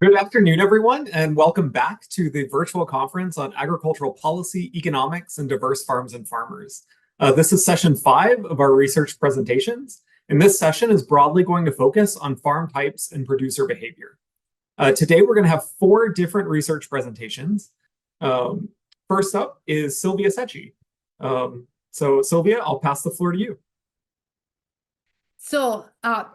Good afternoon, everyone, and welcome back to the virtual conference on agricultural policy, economics, and diverse farms and farmers. This is session 5 of our research presentations, and this session is broadly going to focus on farm types and producer behavior. Today, we're going to have 4 different research presentations. First up is Silvia Secchi. So Silvia, I'll pass the floor to you. So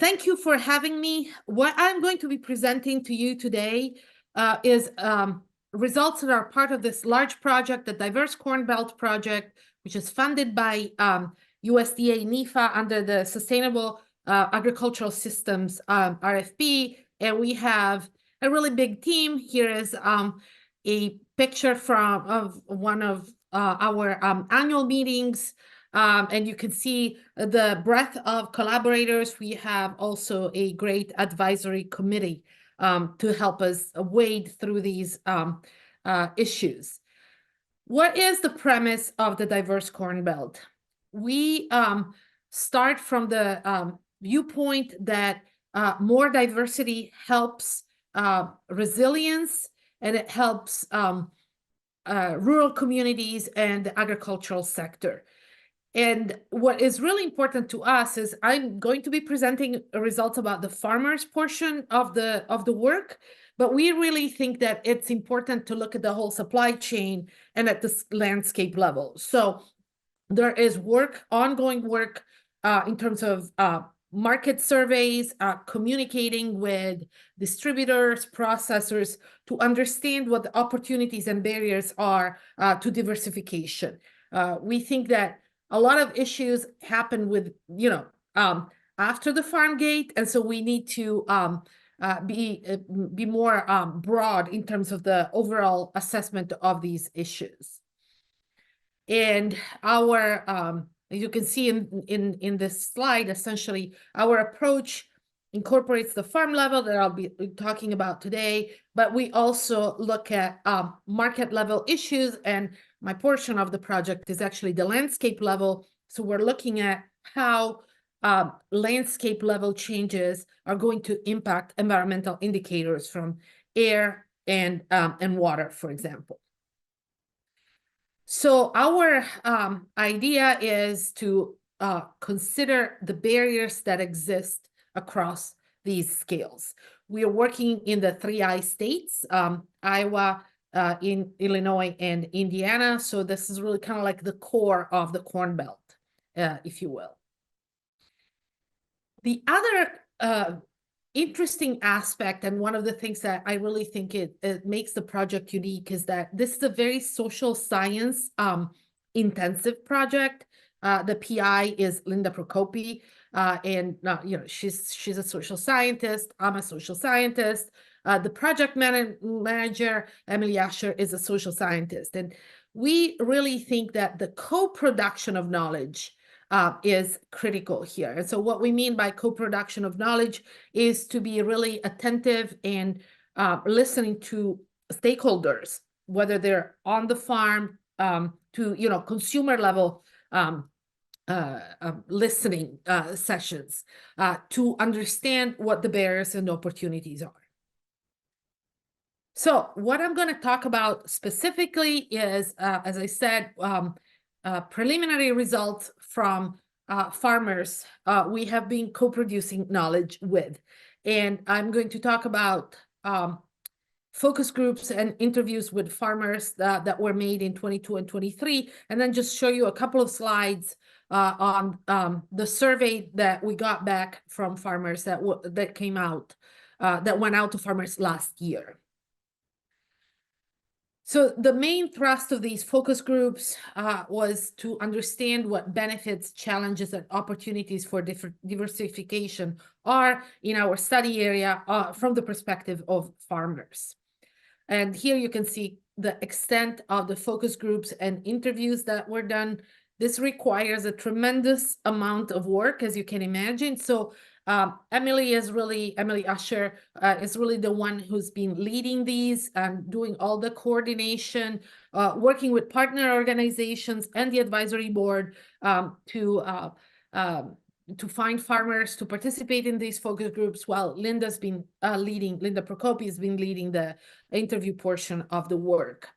thank you for having me. What I'm going to be presenting to you today is results that are part of this large project, the Diverse Corn Belt Project, which is funded by USDA-NIFA under the Sustainable Agricultural Systems RFP. And we have a really big team. Here is a picture of one of our annual meetings. And you can see the breadth of collaborators. We have also a great advisory committee to help us wade through these issues. What is the premise of the Diverse Corn Belt? We start from the viewpoint that more diversity helps resilience, and it helps rural communities and the agricultural sector. And what is really important to us is I'm going to be presenting results about the farmers portion of the work, but we really think that it's important to look at the whole supply chain and at the landscape level. So there is ongoing work in terms of market surveys, communicating with distributors, processors to understand what the opportunities and barriers are to diversification. We think that a lot of issues happen with, after the farm gate. And so we need to be more broad in terms of the overall assessment of these issues. And as you can see in this slide, essentially, our approach incorporates the farm level that I'll be talking about today, but we also look at market level issues, and my portion of the project is actually the landscape level. So we're looking at how landscape level changes are going to impact environmental indicators from air and water, for example. So our idea is to consider the barriers that exist across these scales. We are working in the 3I states, Iowa, in Illinois, and Indiana. So this is really kind of like the core of the Corn Belt, if you will. The other interesting aspect, and one of the things that I really think it makes the project unique, is that this is a very social science intensive project. The PI is Linda Procopi, and she's a social scientist. I'm a social scientist. The project manager, Emily Asher, is a social scientist. And we really think that the co-production of knowledge is critical here. And so what we mean by co-production of knowledge is to be really attentive and listening to stakeholders, whether they're on the farm to consumer level listening sessions to understand what the barriers and opportunities are. So what I'm going to talk about specifically is, as I said, preliminary results from farmers we have been co-producing knowledge with. And I'm going to talk about focus groups and interviews with farmers that were made in 22 and 23, and then just show you a couple of slides on the survey that we got back from farmers that came out, that went out to farmers last year. So the main thrust of these focus groups was to understand what benefits, challenges, and opportunities for diversification are in our study area from the perspective of farmers. And here you can see the extent of the focus groups and interviews that were done. This requires a tremendous amount of work, as you can imagine. So Emily Asher is really the one who's been leading these and doing all the coordination, working with partner organizations and the advisory board to to find farmers to participate in these focus groups, while Linda Prokopi has been leading the interview portion of the work.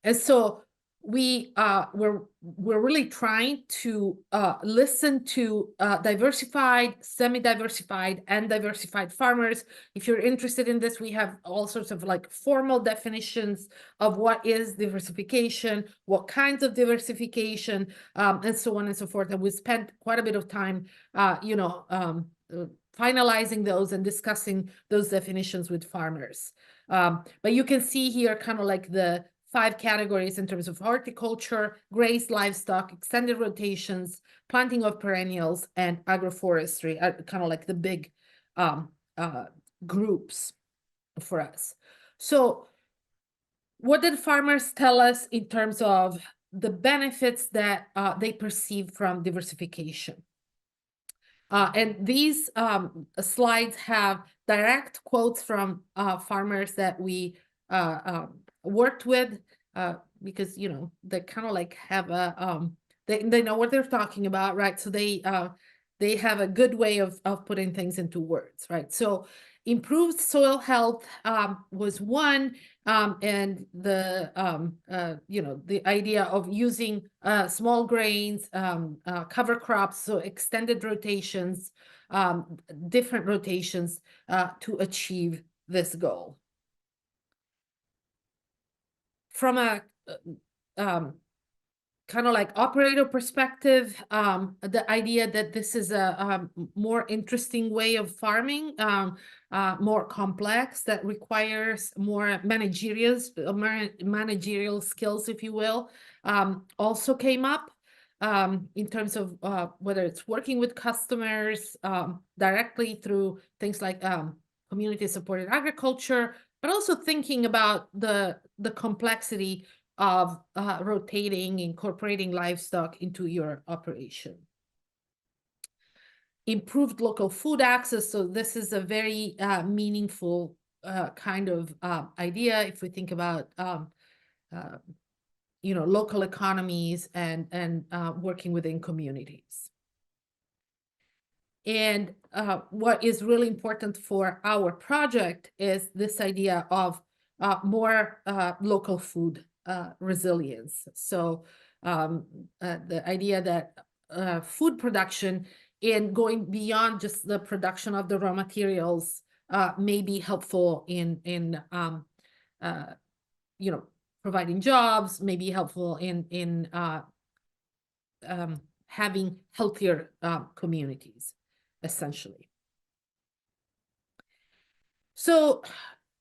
And so we're really trying to listen to diversified, semi-diversified, and diversified farmers. If you're interested in this, we have all sorts of like formal definitions of what is diversification, what kinds of diversification, and so on and so forth. And we spent quite a bit of time, finalizing those and discussing those definitions with farmers. But you can see here kind of like the 5 categories in terms of horticulture, grazed livestock, extended rotations, planting of perennials, and agroforestry are kind of like the big groups for us. So what did farmers tell us in terms of the benefits that they perceive from diversification? And these slides have direct quotes from farmers that we worked with, because they kind of like have a they know what they're talking about, right? So they have a good way of putting things into words, right? So improved soil health was one, and the the idea of using small grains, cover crops, so extended rotations, different rotations to achieve this goal. From a kind of like operator perspective, the idea that this is a more interesting way of farming, more complex, that requires more managerial skills, if you will, also came up in terms of whether it's working with customers directly through things like community-supported agriculture, but also thinking about the complexity of rotating, incorporating livestock into your operation. Improved local food access. So this is a very meaningful kind of idea if we think about local economies and working within communities. And what is really important for our project is this idea of more local food resilience. So the idea that food production and going beyond just the production of the raw materials may be helpful in providing jobs, may be helpful in having healthier communities, essentially. So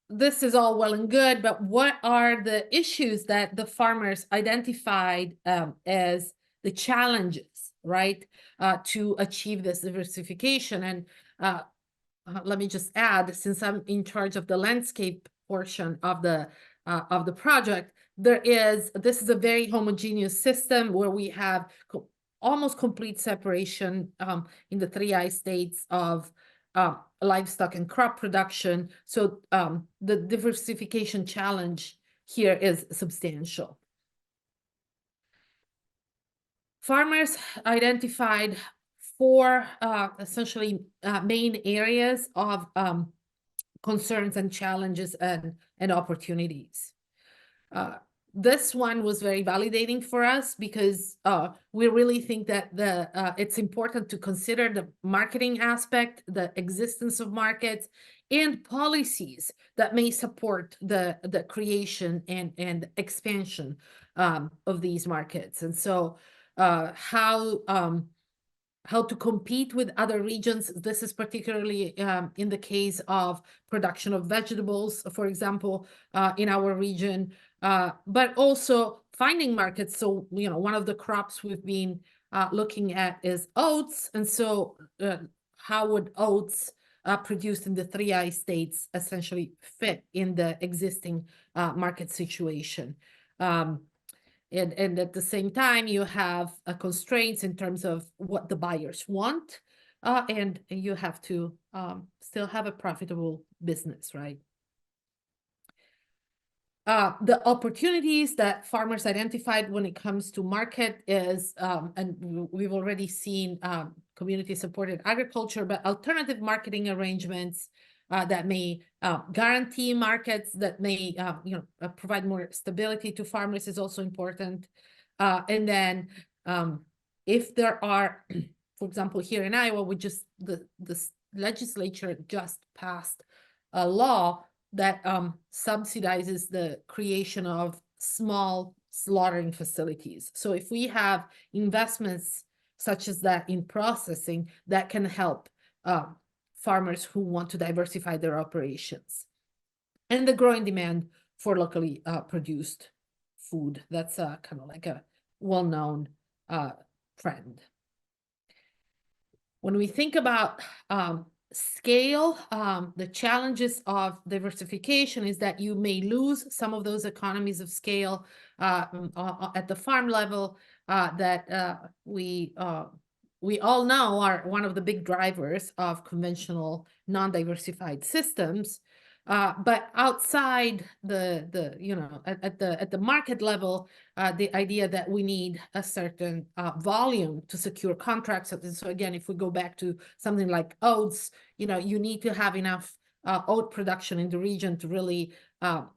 this is all well and good, but what are the issues that the farmers identified as the challenges, right, to achieve this diversification? And let me just add, since I'm in charge of the landscape portion of the project, this is a very homogeneous system where we have almost complete separation in the 3 I-states of livestock and crop production. So the diversification challenge here is substantial. Farmers identified 4 essentially main areas of concerns and challenges and opportunities. This one was very validating for us because we really think that it's important to consider the marketing aspect, the existence of markets, and policies that may support the creation and expansion of these markets. And so how to compete with other regions. This is particularly in the case of production of vegetables, for example, in our region, but also finding markets. So, one of the crops we've been looking at is oats. And so how would oats produced in the 3 I-states essentially fit in the existing market situation? And at the same time, you have constraints in terms of what the buyers want, and you have to still have a profitable business, right? The opportunities that farmers identified when it comes to market is, and we've already seen community-supported agriculture, but alternative marketing arrangements that may guarantee markets, that may provide more stability to farmers is also important. And then if there are, for example, here in Iowa, the legislature just passed a law that subsidizes the creation of small slaughtering facilities. So if we have investments such as that in processing, that can help farmers who want to diversify their operations. And the growing demand for locally produced food. That's kind of like a well-known trend. When we think about scale, the challenges of diversification is that you may lose some of those economies of scale at the farm level that we all know are one of the big drivers of conventional non-diversified systems. But outside at the market level, the idea that we need a certain volume to secure contracts. So again, if we go back to something like oats, you need to have enough oat production in the region to really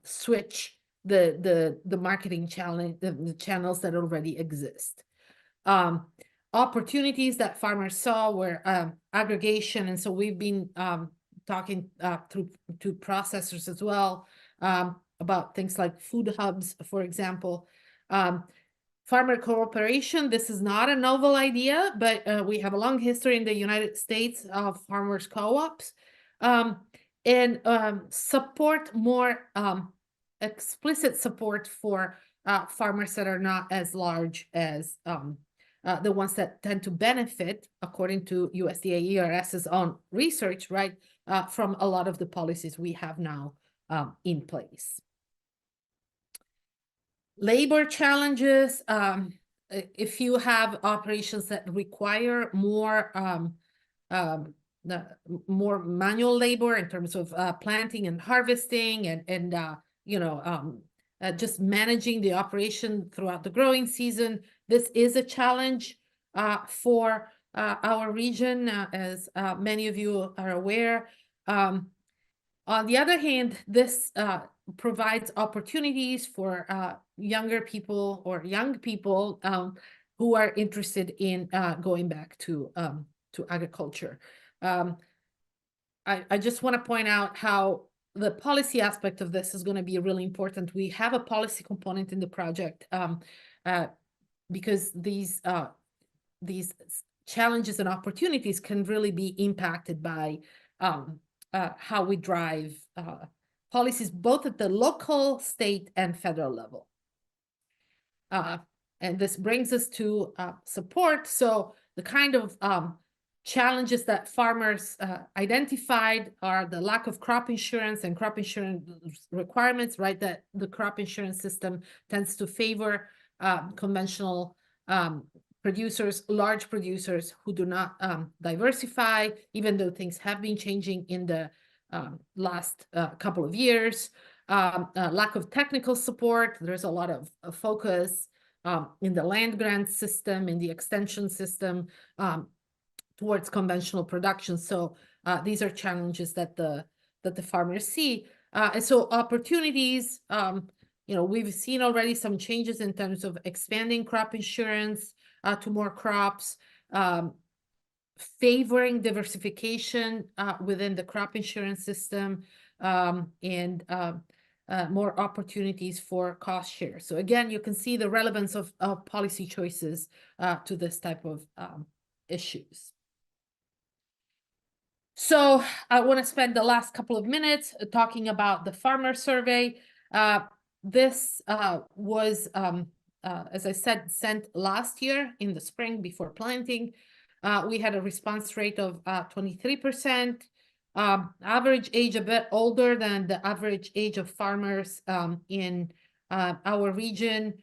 switch the marketing challenge, the channels that already exist. Opportunities that farmers saw were aggregation, and so we've been talking to processors as well about things like food hubs, for example. Farmer cooperation, this is not a novel idea, but we have a long history in the United States of farmers co-ops. And support more explicit support for farmers that are not as large as the ones that tend to benefit, according to USDA-ERS's own research, right, from a lot of the policies we have now in place. Labor challenges, if you have operations that require more manual labor in terms of planting and harvesting and just managing the operation throughout the growing season, this is a challenge for our region, as many of you are aware. On the other hand, this provides opportunities for younger people or young people who are interested in going back to agriculture. I just want to point out how the policy aspect of this is going to be really important. We have a policy component in the project because these challenges and opportunities can really be impacted by how we drive policies both at the local, state, and federal level. And this brings us to support. So the kind of challenges that farmers identified are the lack of crop insurance and crop insurance requirements, right? That the crop insurance system tends to favor conventional producers, large producers who do not diversify, even though things have been changing in the last couple of years. Lack of technical support. There's a lot of focus in the land grant system, in the extension system, towards conventional production. So these are challenges that the farmers see. And so opportunities, we've seen already some changes in terms of expanding crop insurance to more crops, favoring diversification within the crop insurance system, and more opportunities for cost share. So again, you can see the relevance of policy choices to this type of issues. So I want to spend the last couple of minutes talking about the farmer survey. This was, as I said, sent last year in the spring before planting. We had a response rate of 23%, average age a bit older than the average age of farmers in our region.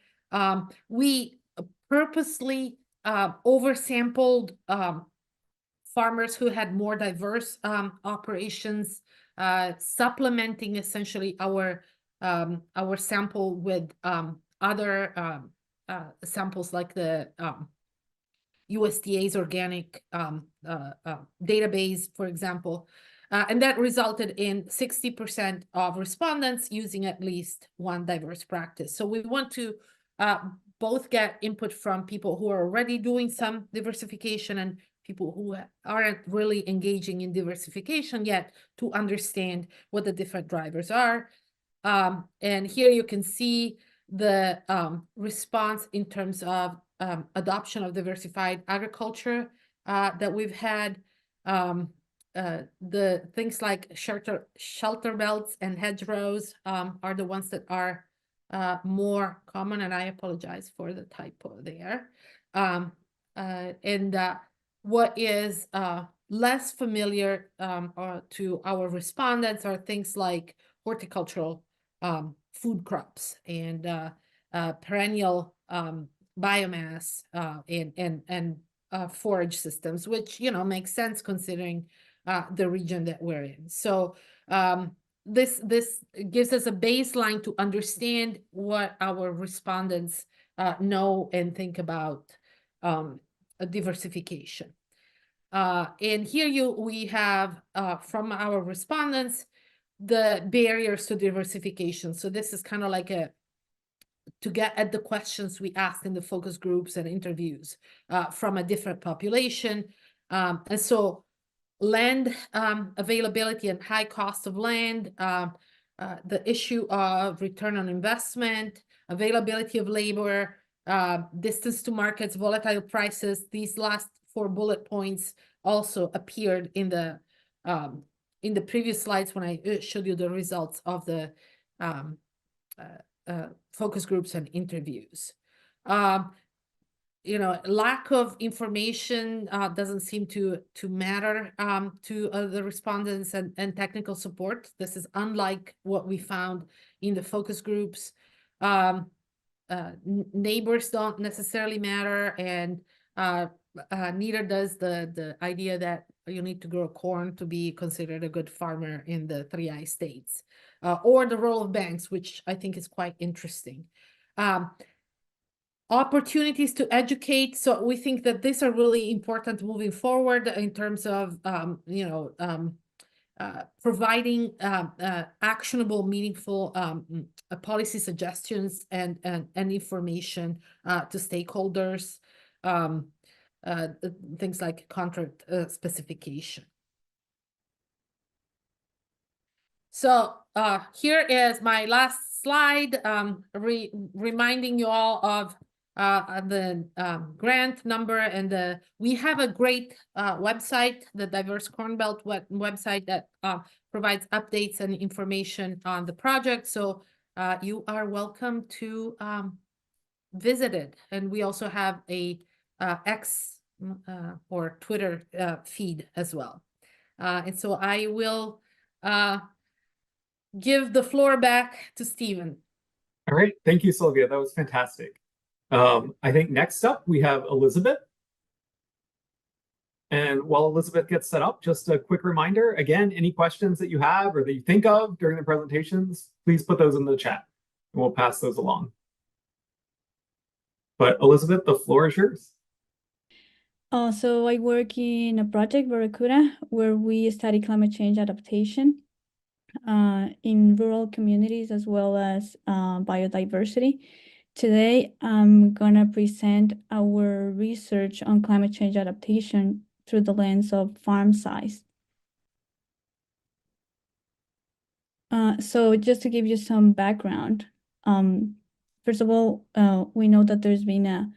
We purposely oversampled farmers who had more diverse operations, supplementing essentially our sample with other samples like the USDA's organic database, for example. And that resulted in 60% of respondents using at least one diverse practice. So we want to both get input from people who are already doing some diversification and people who aren't really engaging in diversification yet, to understand what the different drivers are. And here you can see the response in terms of adoption of diversified agriculture that we've had. The things like shelter belts and hedgerows are the ones that are more common, and I apologize for the typo there. What is less familiar to our respondents are things like horticultural food crops and perennial biomass and forage systems, which, you know, makes sense considering the region that we're in. So this gives us a baseline to understand what our respondents know and think about diversification. And here we have from our respondents the barriers to diversification. So this is kind of like to get at the questions we asked in the focus groups and interviews from a different population. And so land availability and high cost of land, the issue of return on investment, availability of labor, distance to markets, volatile prices. These last 4 bullet points also appeared in the previous slides when I showed you the results of the focus groups and interviews. You know, lack of information doesn't seem to matter to the respondents and technical support. This is unlike what we found in the focus groups. Neighbors don't necessarily matter, and neither does the idea that you need to grow corn to be considered a good farmer in the 3I states, or the role of banks, which I think is quite interesting. Opportunities to educate. So we think that these are really important moving forward in terms of, providing actionable, meaningful policy suggestions and information to stakeholders, things like contract specification. So here is my last slide, reminding you all of the grant number, and we have a great website, the Diverse Corn Belt website, that provides updates and information on the project. So you are welcome to visit it. And we also have a X or Twitter feed as well. And so I will give the floor back to Stephen. All right, thank you, Silvia. That was fantastic. I think next up we have Elizabeth. And while Elizabeth gets set up, just a quick reminder, again, any questions that you have or that you think of during the presentations, please put those in the chat and we'll pass those along. But Elizabeth, the floor is yours. So I work in a project, Dakota, where we study climate change adaptation in rural communities as well as biodiversity. Today, I'm gonna present our research on climate change adaptation through the lens of farm size. So just to give you some background, first of all, we know that there's been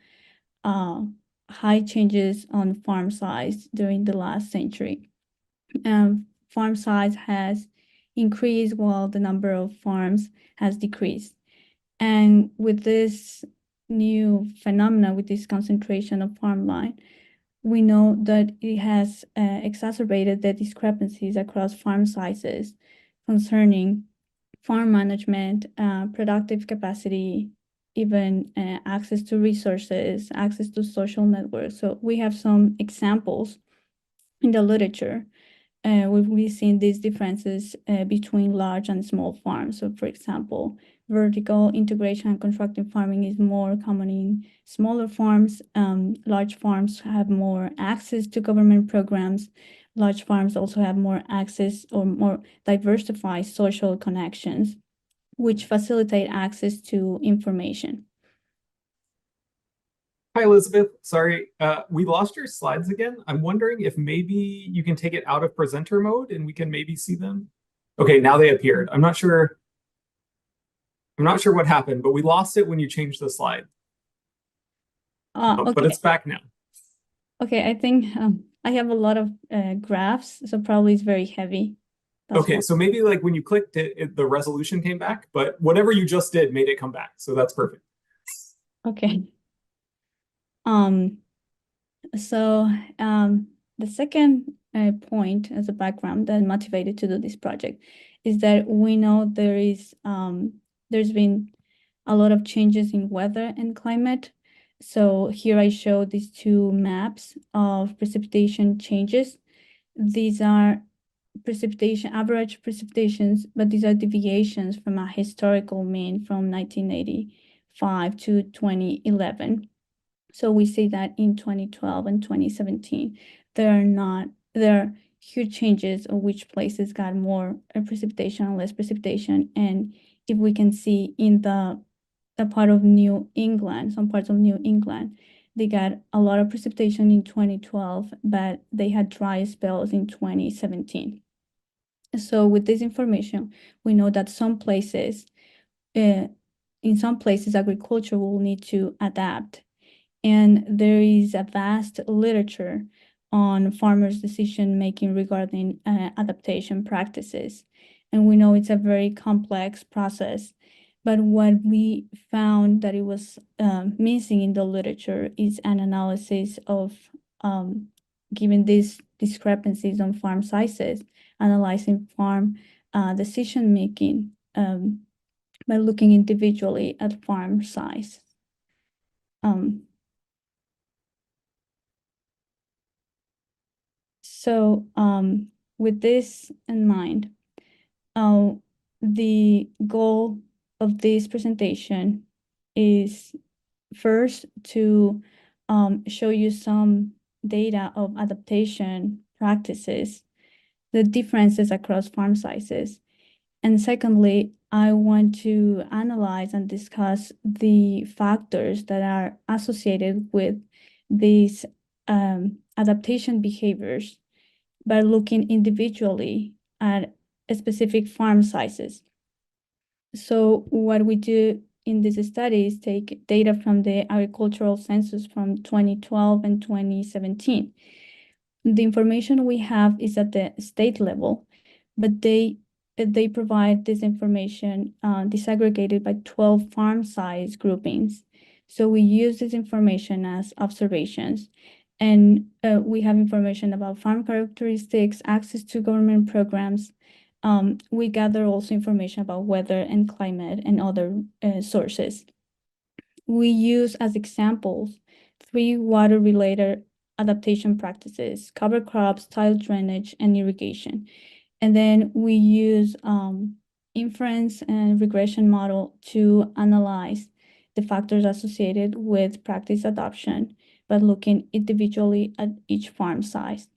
high changes on farm size during the last century. Farm size has increased while the number of farms has decreased. And with this new phenomena, with this concentration of farmland, we know that it has exacerbated the discrepancies across farm sizes concerning farm management, productive capacity, even access to resources, access to social networks. So we have some examples in the literature where we've seen these differences between large and small farms. So for example, vertical integration and constructive farming is more common in smaller farms. Large farms have more access to government programs. Large farms also have more access or more diversified social connections, which facilitate access to information. Hi, Elizabeth. Sorry, we lost your slides again. I'm wondering if maybe you can take it out of presenter mode and we can maybe see them. Okay, now they appeared. I'm not sure what happened, but we lost it when you changed the slide. But Okay. it's back now. Okay, I think I have a lot of graphs, so probably it's very heavy. That's Okay, why. so maybe like when you clicked it, the resolution came back, but whatever you just did made it come back. So that's perfect. Okay. So the second point as a background that motivated to do this project is that we know there's been a lot of changes in weather and climate. So here I show these two maps of precipitation changes. These are average precipitations, but these are deviations from a historical mean from 1985 to 2011. So we see that in 2012 and 2017, there are huge changes of which places got more precipitation and less precipitation. And if we can see in the part of New England, some parts of New England, they got a lot of precipitation in 2012, but they had dry spells in 2017. So with this information, we know that in some places, agriculture will need to adapt. And there is a vast literature on farmers' decision-making regarding adaptation practices. And we know it's a very complex process. But what we found that it was missing in the literature is an analysis of, given these discrepancies on farm sizes, analyzing farm decision-making by looking individually at farm size. So with this in mind, the goal of this presentation is first to show you some data of adaptation practices, the differences across farm sizes. And secondly, I want to analyze and discuss the factors that are associated with these adaptation behaviors by looking individually at specific farm sizes. So what we do in this study is take data from the agricultural census from 2012 and 2017. The information we have is at the state level, but they provide this information disaggregated by 12 farm size groupings. So we use this information as observations. And we have information about farm characteristics, access to government programs. We gather also information about weather and climate and other sources. We use as examples 3 water-related adaptation practices: cover crops, tile drainage, and irrigation. And then we use inference and regression model to analyze the factors associated with practice adoption, but looking individually at each farm size.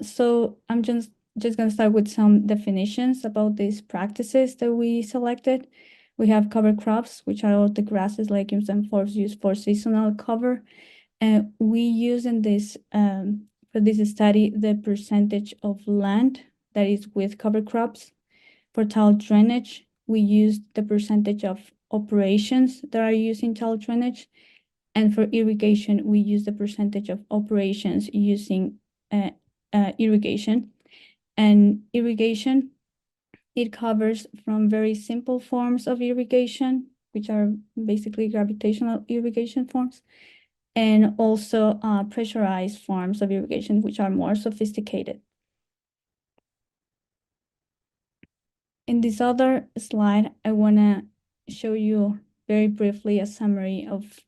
So I'm just going to start with some definitions about these practices that we selected. We have cover crops, which are all the grasses, legumes, and forbs used for seasonal cover. And we use in this, for this study, the percentage of land that is with cover crops. For tile drainage, we use the percentage of operations that are using tile drainage. And for irrigation, we use the percentage of operations using irrigation. And irrigation, it covers from very simple forms of irrigation, which are basically gravitational irrigation forms, and also pressurized forms of irrigation, which are more sophisticated. In this other slide, I want to show you very briefly a summary of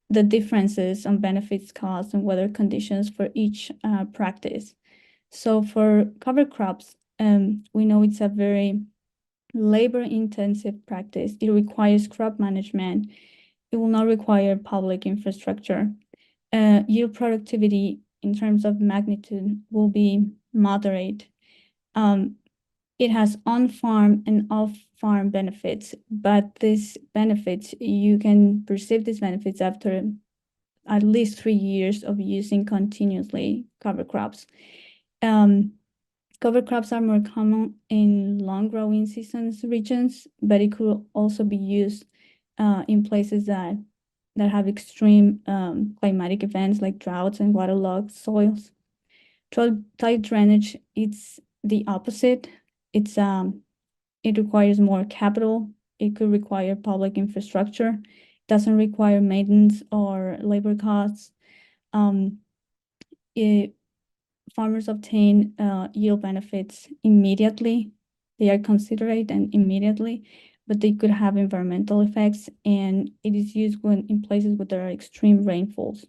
the differences on benefits, costs, and weather conditions for each practice. So for cover crops, we know it's a very labor-intensive practice. It requires crop management. It will not require public infrastructure. Yield productivity in terms of magnitude will be moderate. It has on-farm and off-farm benefits, but these benefits, you can perceive these benefits after at least 3 years of using continuously cover crops. Cover crops are more common in long growing seasons regions, but it could also be used in places that have extreme climatic events like droughts and waterlogged soils. Tight drainage, it's the opposite. It requires more capital. It could require public infrastructure. It doesn't require maintenance or labor costs. Farmers obtain yield benefits immediately. They are considerate and immediately, but they could have environmental effects, and it is used when in places where there are extreme rainfalls.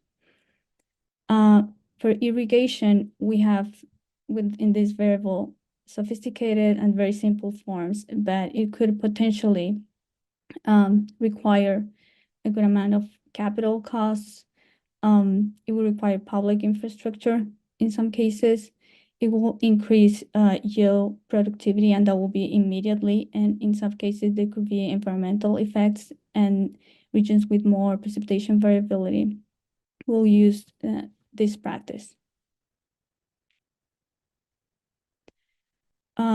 For irrigation, we have within this variable sophisticated and very simple forms, but it could potentially require a good amount of capital costs. It will require public infrastructure in some cases. It will increase yield productivity, and that will be immediately. And in some cases, there could be environmental effects, and regions with more precipitation variability will use this practice.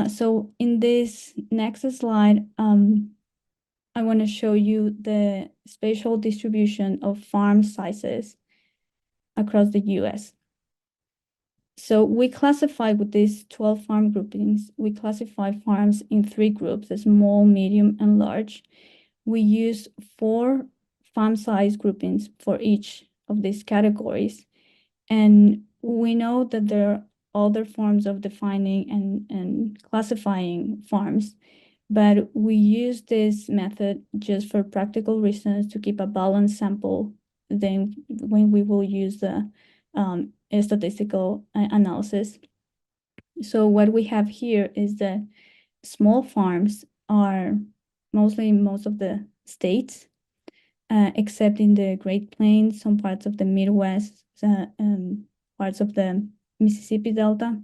So in this next slide, I want to show you the spatial distribution of farm sizes across the US. So we classify with these 12 farm groupings, we classify farms in 3 groups, small, medium, and large. We use 4 farm size groupings for each of these categories. And we know that there are other forms of defining and classifying farms, but we use this method just for practical reasons to keep a balanced sample then when we will use the statistical analysis. So what we have here is that small farms are mostly in most of the states, except in the Great Plains, some parts of the Midwest, parts of the Mississippi Delta.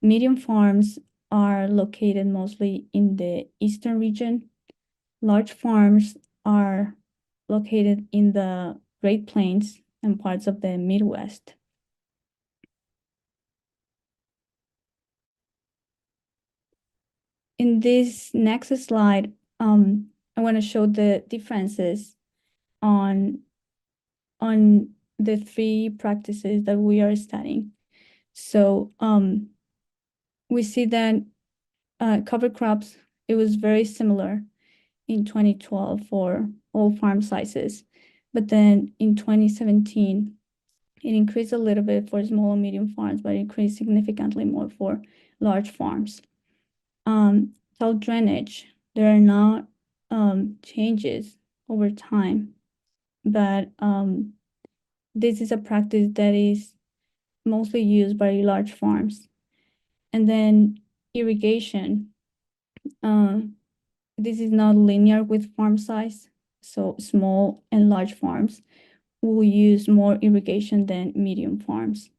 Medium farms are located mostly in the eastern region. Large farms are located in the Great Plains and parts of the Midwest. In this next slide, I want to show the differences on the 3 practices that we are studying. So we see that cover crops, it was very similar in 2012 for all farm sizes, but then in 2017, it increased a little bit for small and medium farms, but it increased significantly more for large farms. Tall drainage, there are not changes over time, but this is a practice that is mostly used by large farms. And then irrigation, this is not linear with farm size, so small and large farms will use more irrigation than medium farms.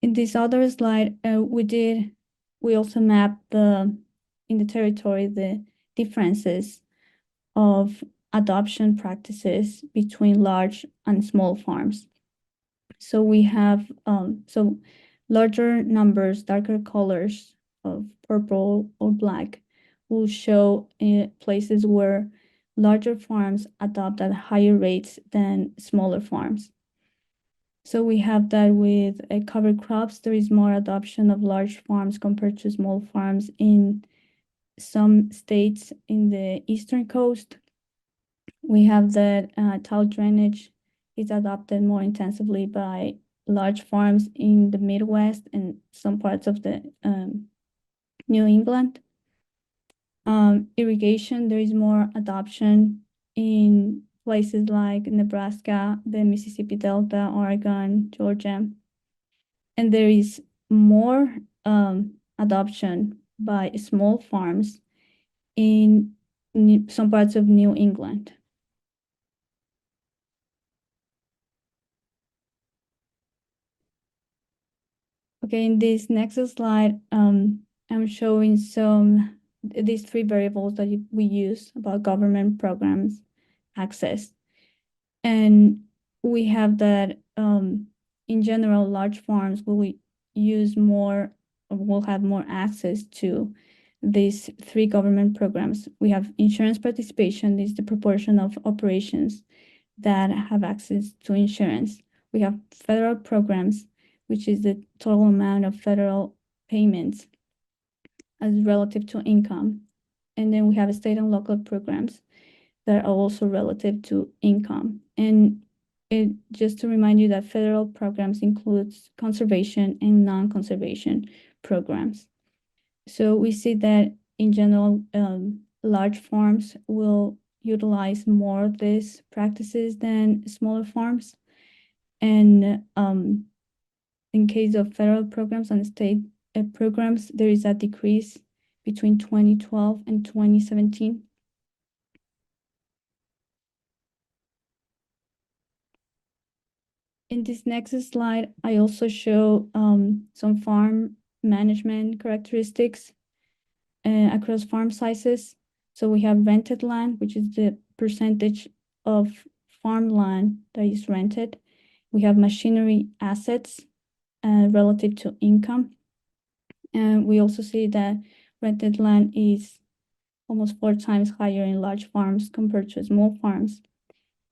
In this other slide, we also mapped in the territory the differences of adoption practices between large and small farms. So we have larger numbers, darker colors of purple or black will show places where larger farms adopt at higher rates than smaller farms. So we have that with cover crops. There is more adoption of large farms compared to small farms in some states in the eastern coast. We have that tall drainage is adopted more intensively by large farms in the Midwest and some parts of the New England. Irrigation, there is more adoption in places like Nebraska, the Mississippi Delta, Oregon, Georgia. And there is more adoption by small farms in some parts of New England. Okay, in this next slide, I'm showing these three variables that we use about government programs access. And we have that in general, large farms will use more, will have more access to these three government programs. We have insurance participation, this is the proportion of operations that have access to insurance. We have federal programs, which is the total amount of federal payments as relative to income. And then we have state and local programs that are also relative to income. And just to remind you that federal programs includes conservation and non-conservation programs. So we see that in general, large farms will utilize more of these practices than smaller farms. And in case of federal programs and state programs, there is a decrease between 2012 and 2017. In this next slide, I also show some farm management characteristics across farm sizes. So we have rented land, which is the percentage of farmland that is rented. We have machinery assets relative to income. And we also see that rented land is almost 4 times higher in large farms compared to small farms.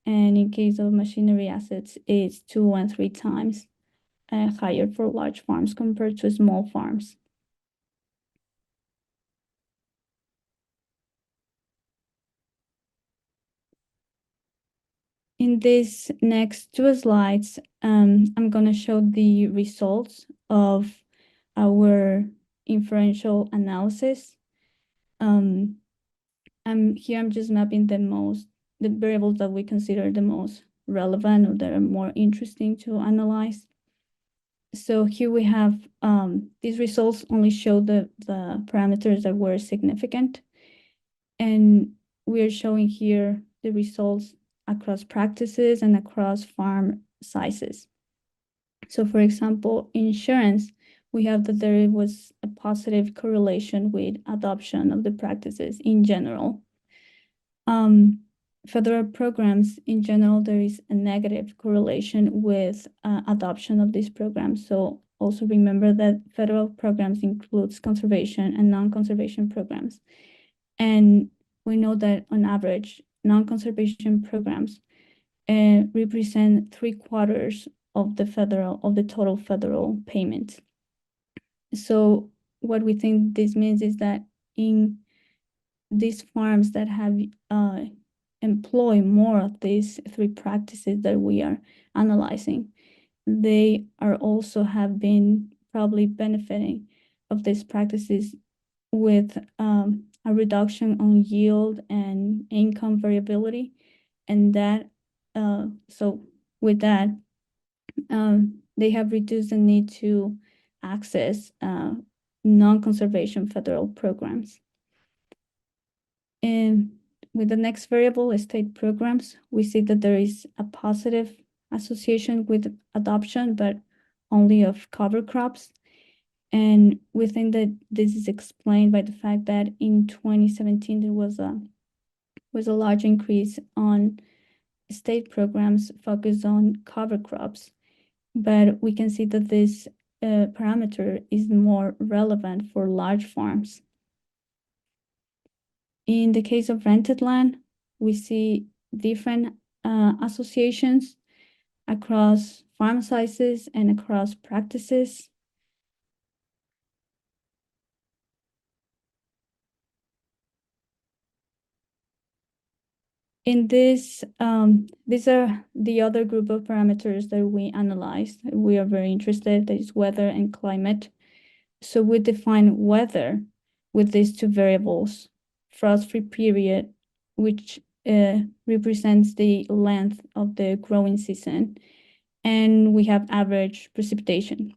And in case of machinery assets, it's 2 and 3 times higher for large farms compared to small farms. In these next 2 slides, I'm going to show the results of our inferential analysis. Here I'm just mapping the variables that we consider the most relevant or that are more interesting to analyze. So here we have, these results only show the parameters that were significant. And we are showing here the results across practices and across farm sizes. So for example, insurance, we have that there was a positive correlation with adoption of the practices in general. Federal programs, in general, there is a negative correlation with adoption of these programs. So also remember that federal programs includes conservation and non-conservation programs. And we know that on average, non-conservation programs represent 3/4 of the total federal payment. So what we think this means is that in these farms that have employ more of these 3 practices that we are analyzing, they are also have been probably benefiting of these practices with a reduction on yield and income variability. And that, so with that, they have reduced the need to access non-conservation federal programs. And with the next variable, state programs, we see that there is a positive association with adoption, but only of cover crops. And we think that this is explained by the fact that in 2017, there was a large increase on state programs focused on cover crops. But we can see that this parameter is more relevant for large farms. In the case of rented land, we see different associations across farm sizes and across practices. In this, these are the other group of parameters that we analyzed. We are very interested, that is weather and climate. So we define weather with these 2 variables, frost-free period, which represents the length of the growing season, and we have average precipitation.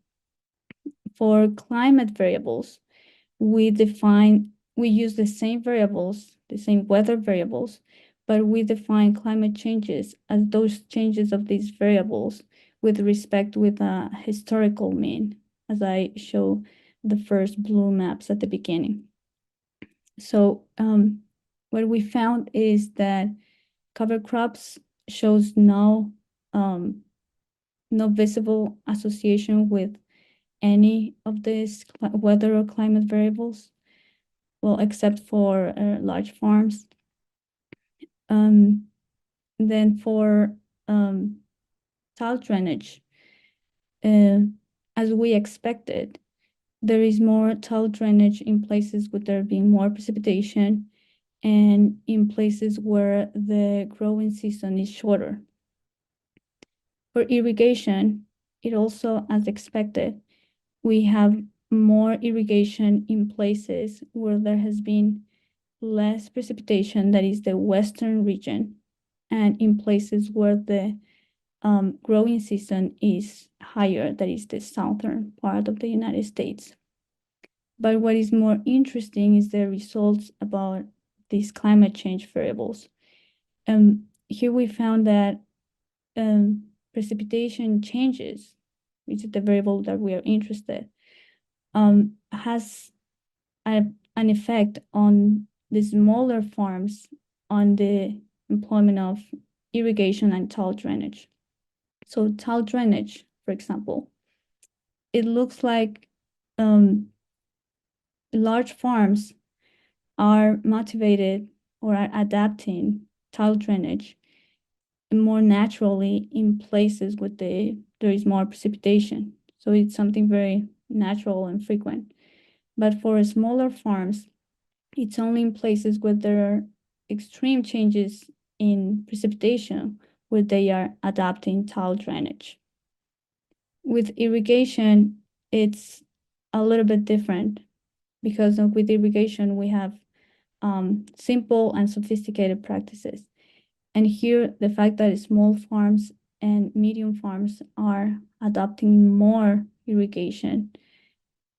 For climate variables, we use the same variables, the same weather variables, but we define climate changes as those changes of these variables with a historical mean, as I show the first blue maps at the beginning. So what we found is that cover crops shows no visible association with any of these weather or climate variables, well, except for large farms. Then for tile drainage, as we expected, there is more tile drainage in places where there being more precipitation and in places where the growing season is shorter. For irrigation, it also, as expected, we have more irrigation in places where there has been less precipitation, that is the western region, and in places where the growing season is higher, that is the southern part of the United States. But what is more interesting is the results about these climate change variables. Here we found that precipitation changes, which is the variable that we are interested, has an effect on the smaller farms on the employment of irrigation and tile drainage. So tile drainage, for example, it looks like large farms are motivated or are adapting tile drainage more naturally in places where there is more precipitation. So it's something very natural and frequent. But for smaller farms, it's only in places where there are extreme changes in precipitation where they are adapting tile drainage. With irrigation, it's a little bit different because with irrigation, we have simple and sophisticated practices. And here, the fact that small farms and medium farms are adopting more irrigation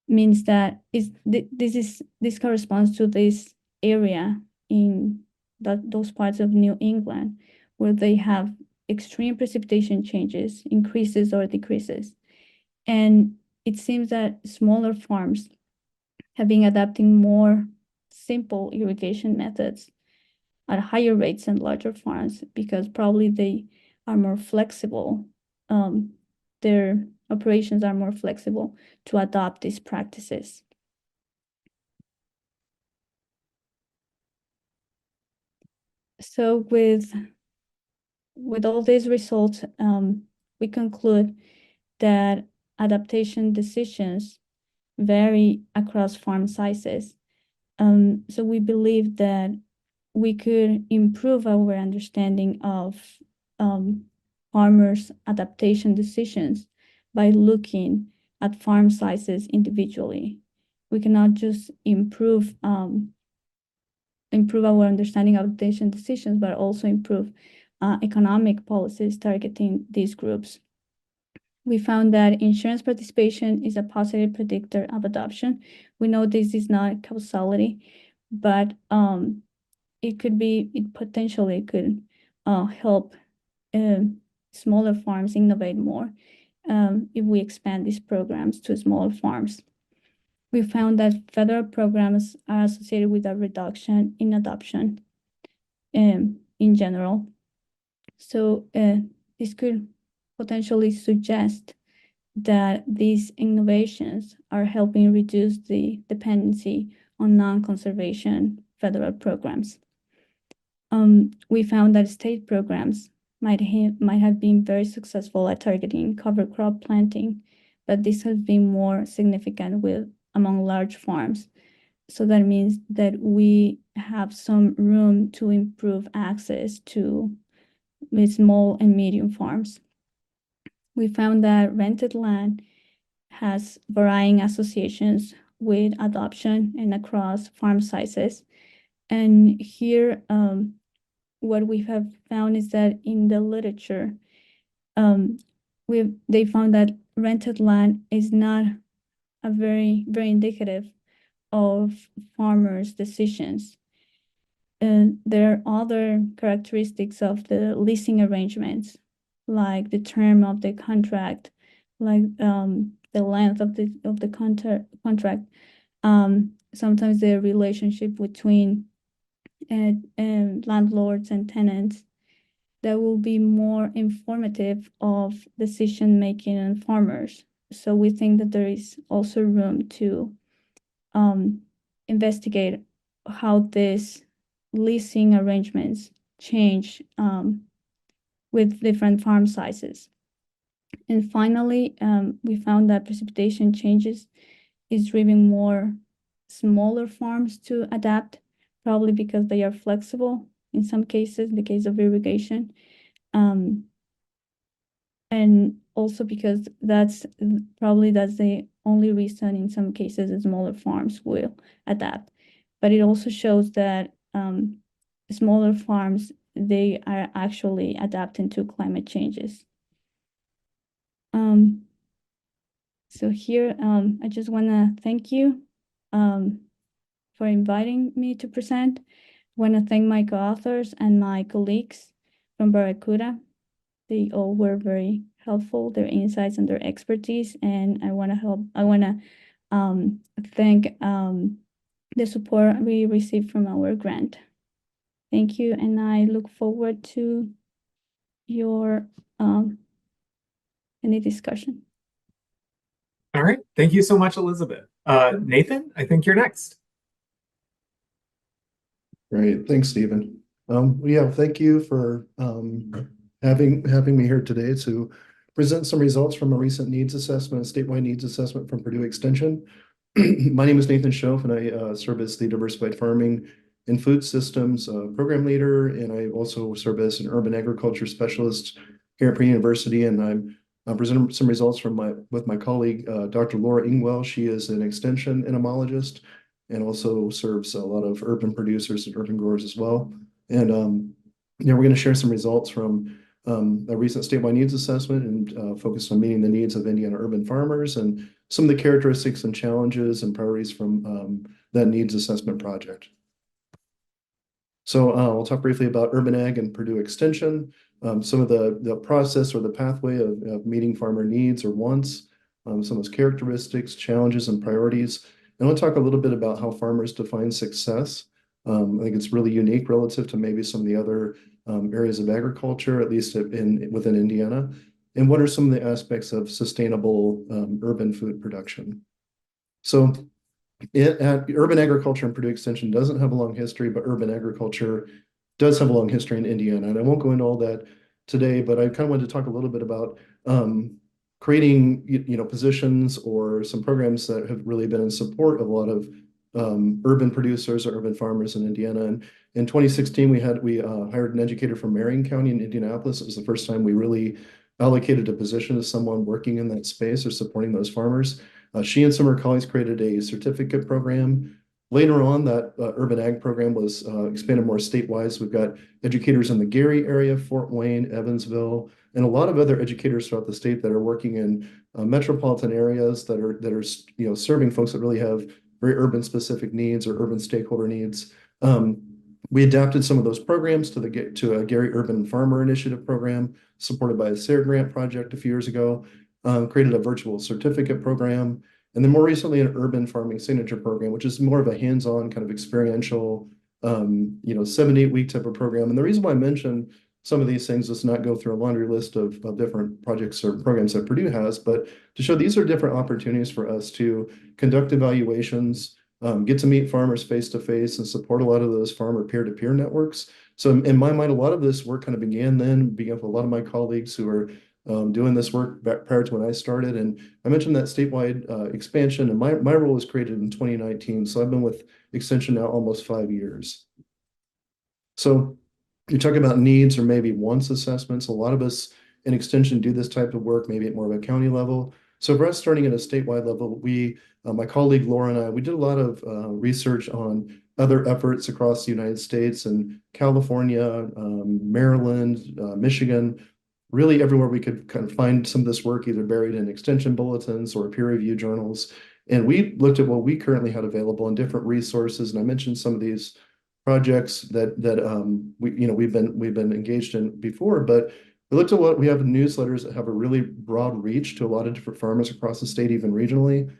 means that this corresponds to this area in those parts of New England where they have extreme precipitation changes, increases or decreases. And it seems that smaller farms have been adapting more simple irrigation methods at higher rates than larger farms because probably they are more flexible. Their operations are more flexible to adopt these practices. So with all these results, we conclude that adaptation decisions vary across farm sizes. So we believe that we could improve our understanding of farmers' adaptation decisions by looking at farm sizes individually. We cannot just improve our understanding of adaptation decisions, but also improve economic policies targeting these groups. We found that insurance participation is a positive predictor of adoption. We know this is not causality, but it potentially could help smaller farms innovate more if we expand these programs to small farms. We found that federal programs are associated with a reduction in adoption in general. So this could potentially suggest that these innovations are helping reduce the dependency on non-conservation federal programs. We found that state programs might have been very successful at targeting cover crop planting, but this has been more significant among large farms. So that means that we have some room to improve access to small and medium farms. We found that rented land has varying associations with adoption and across farm sizes. And here what we have found is that in the literature, they found that rented land is not a very indicative of farmers' decisions. There are other characteristics of the leasing arrangements, like the term of the contract, like the length of the contract. Sometimes the relationship between landlords and tenants that will be more informative of decision making and farmers. So we think that there is also room to investigate how these leasing arrangements change with different farm sizes. And finally, we found that precipitation changes is driving more smaller farms to adapt, probably because they are flexible in some cases, in the case of irrigation. And also because that's the only reason in some cases the smaller farms will adapt. But it also shows that smaller farms, they are actually adapting to climate changes. So here, I just want to thank you for inviting me to present. I want to thank my co-authors and my colleagues from Barracuda. They all were very helpful, their insights and their expertise, and I want to thank the support we received from our grant. Thank you, and I look forward to your any discussion. All right. Thank you so much, Elizabeth. Nathan, I think you're next. Great. Thanks, Stephen. Yeah, thank you for having me here today to present some results from a recent needs assessment, statewide needs assessment from Purdue Extension. My name is Nathan Shoaf, and I serve as the Diversified Farming and Food Systems program leader, and I also serve as an urban agriculture specialist here at Purdue University, and I'm presenting some results with my colleague, Dr. Laura Ingwell. She is an extension entomologist and also serves a lot of urban producers and urban growers as well. And we're going to share some results from a recent statewide needs assessment and focus on meeting the needs of Indiana urban farmers and some of the characteristics and challenges and priorities from that needs assessment project. So I'll talk briefly about urban ag and Purdue Extension, some of the process or the pathway of meeting farmer needs or wants, some of those characteristics, challenges, and priorities. And I'll talk a little bit about how farmers define success. I think it's really unique relative to maybe some of the other areas of agriculture, at least within Indiana. And what are some of the aspects of sustainable urban food production? So urban agriculture in Purdue Extension doesn't have a long history, but urban agriculture does have a long history in Indiana. And I won't go into all that today, but I kind of wanted to talk a little bit about creating positions or some programs that have really been in support of a lot of urban producers or urban farmers in Indiana. And in 2016, we hired an educator from Marion County in Indianapolis. It was the first time we really allocated a position to someone working in that space or supporting those farmers. She and some of her colleagues created a certificate program. Later on, that urban ag program was expanded more statewide. So we've got educators in the Gary area, Fort Wayne, Evansville, and a lot of other educators throughout the state that are working in metropolitan areas that are serving folks that really have very urban specific needs or urban stakeholder needs. We adapted some of those programs to a Gary Urban Farmer Initiative program supported by a SARE grant project a few years ago, created a virtual certificate program, and then more recently an urban farming signature program, which is more of a hands-on kind of experiential, 7 to 8 week type of program. And the reason why I mention some of these things is not go through a laundry list of different projects or programs that Purdue has, but to show these are different opportunities for us to conduct evaluations, get to meet farmers face to face and support a lot of those farmer peer-to-peer networks. So in my mind, a lot of this work kind of began with a lot of my colleagues who are doing this work back prior to when I started. And I mentioned that statewide expansion, and my role was created in 2019. So I've been with Extension now almost 5 years. So you're talking about needs or maybe wants assessments. A lot of us in Extension do this type of work, maybe at more of a county level. So for us starting at a statewide level, my colleague Laura and I, we did a lot of research on other efforts across the United States and California, Maryland, Michigan, really everywhere we could kind of find some of this work either buried in extension bulletins or peer-reviewed journals. And we looked at what we currently had available in different resources. And I mentioned some of these projects that we've been engaged in before, but we looked at what we have in newsletters that have a really broad reach to a lot of different farmers across the state, even regionally.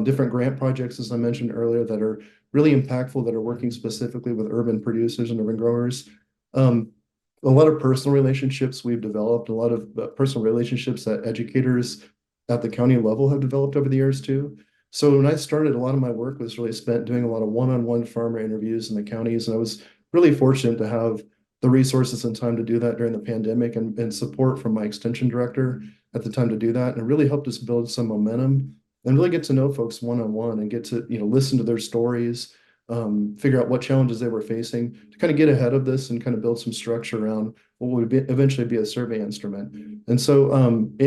Different grant projects, as I mentioned earlier, that are really impactful, that are working specifically with urban producers and urban growers. A lot of personal relationships we've developed, a lot of personal relationships that educators at the county level have developed over the years too. So when I started, a lot of my work was really spent doing a lot of one-on-one farmer interviews in the counties, and I was really fortunate to have the resources and time to do that during the pandemic, and support from my extension director at the time to do that. And it really helped us build some momentum and really get to know folks one-on-one and get to listen to their stories, figure out what challenges they were facing to kind of get ahead of this and kind of build some structure around what would eventually be a survey instrument. And so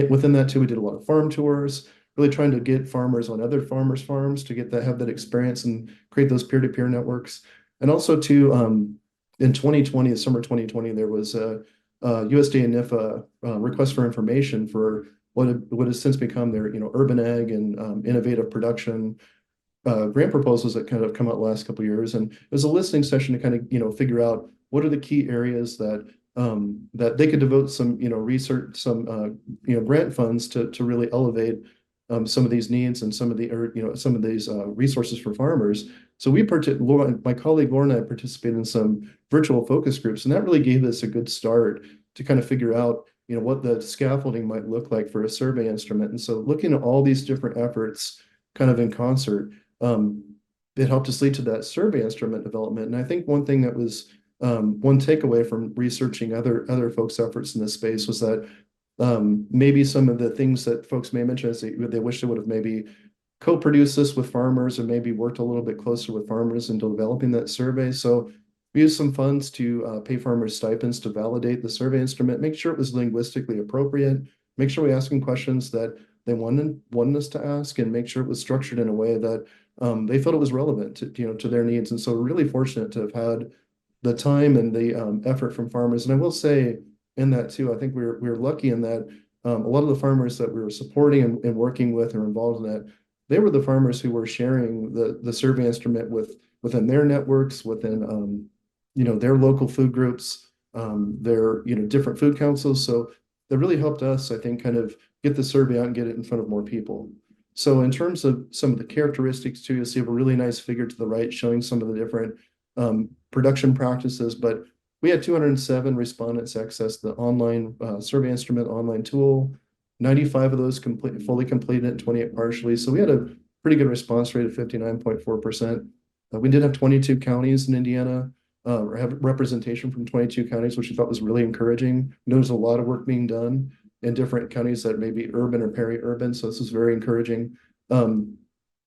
within that too, we did a lot of farm tours, really trying to get farmers on other farmers' farms to have that experience and create those peer-to-peer networks. And also too, in 2020, summer 2020, there was a USDA and NIFA request for information for what has since become their urban ag and innovative production grant proposals that kind of come out the last couple of years. And it was a listening session to kind of figure out what are the key areas that that they could devote some research, some grant funds to really elevate some of these needs and some of these resources for farmers. So my colleague Laura and I participated in some virtual focus groups, and that really gave us a good start to kind of figure out what the scaffolding might look like for a survey instrument. And so looking at all these different efforts kind of in concert, it helped us lead to that survey instrument development. And I think one thing that was one takeaway from researching other folks' efforts in this space was that maybe some of the things that folks may mention is they wish they would have maybe co-produced this with farmers or maybe worked a little bit closer with farmers in developing that survey. So we used some funds to pay farmers stipends to validate the survey instrument, make sure it was linguistically appropriate, make sure we asked them questions that they wanted us to ask, and make sure it was structured in a way that they felt it was relevant to their needs. And so we're really fortunate to have had the time and the effort from farmers. And I will say in that too, I think we were lucky in that a lot of the farmers that we were supporting and working with or involved in that, they were the farmers who were sharing the survey instrument within their networks, within their local food groups, their different food councils. So that really helped us, I think, kind of get the survey out and get it in front of more people. So in terms of some of the characteristics too, you'll see a really nice figure to the right showing some of the different production practices. But we had 207 respondents access the online survey instrument online tool. 95 of those fully completed and 28 partially. So we had a pretty good response rate of 59.4%. We did have 22 counties in Indiana, or have representation from 22 counties, which we thought was really encouraging. There's a lot of work being done in different counties that may be urban or peri-urban, so this is very encouraging. One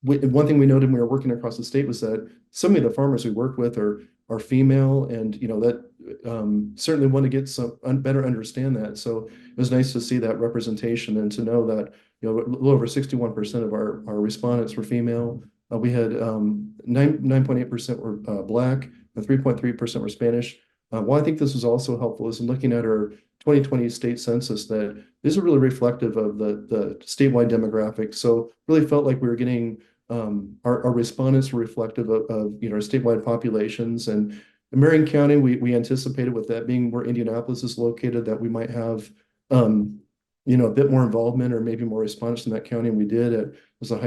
thing we noted when we were working across the state was that some of the farmers we work with are female, and that certainly want to get some better understand that. So it was nice to see that representation and to know that a little over 61% of our respondents were female. We had 9.8% were Black, and 3.3% were Spanish. Why I think this was also helpful is in looking at our 2020 state census, that these are really reflective of the statewide demographics. So really felt like we were getting our respondents were reflective of our statewide populations. And in Marion County, we anticipated, with that being where Indianapolis is located, that we might have a bit more involvement or maybe more respondents in that county. And we did. It was the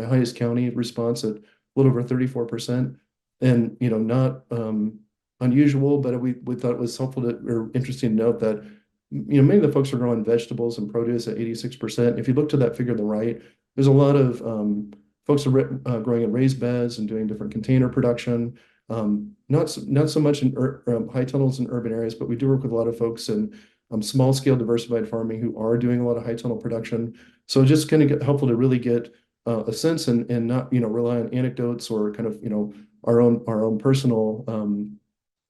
highest county response at a little over 34%. And not unusual, but we thought it was helpful or interesting to note that many of the folks are growing vegetables and produce at 86%. If you look to that figure on the right, there's a lot of folks are growing in raised beds and doing different container production. Not so much in high tunnels in urban areas, but we do work with a lot of folks in small scale diversified farming who are doing a lot of high tunnel production. So just kind of helpful to really get a sense and not rely on anecdotes or kind of our own personal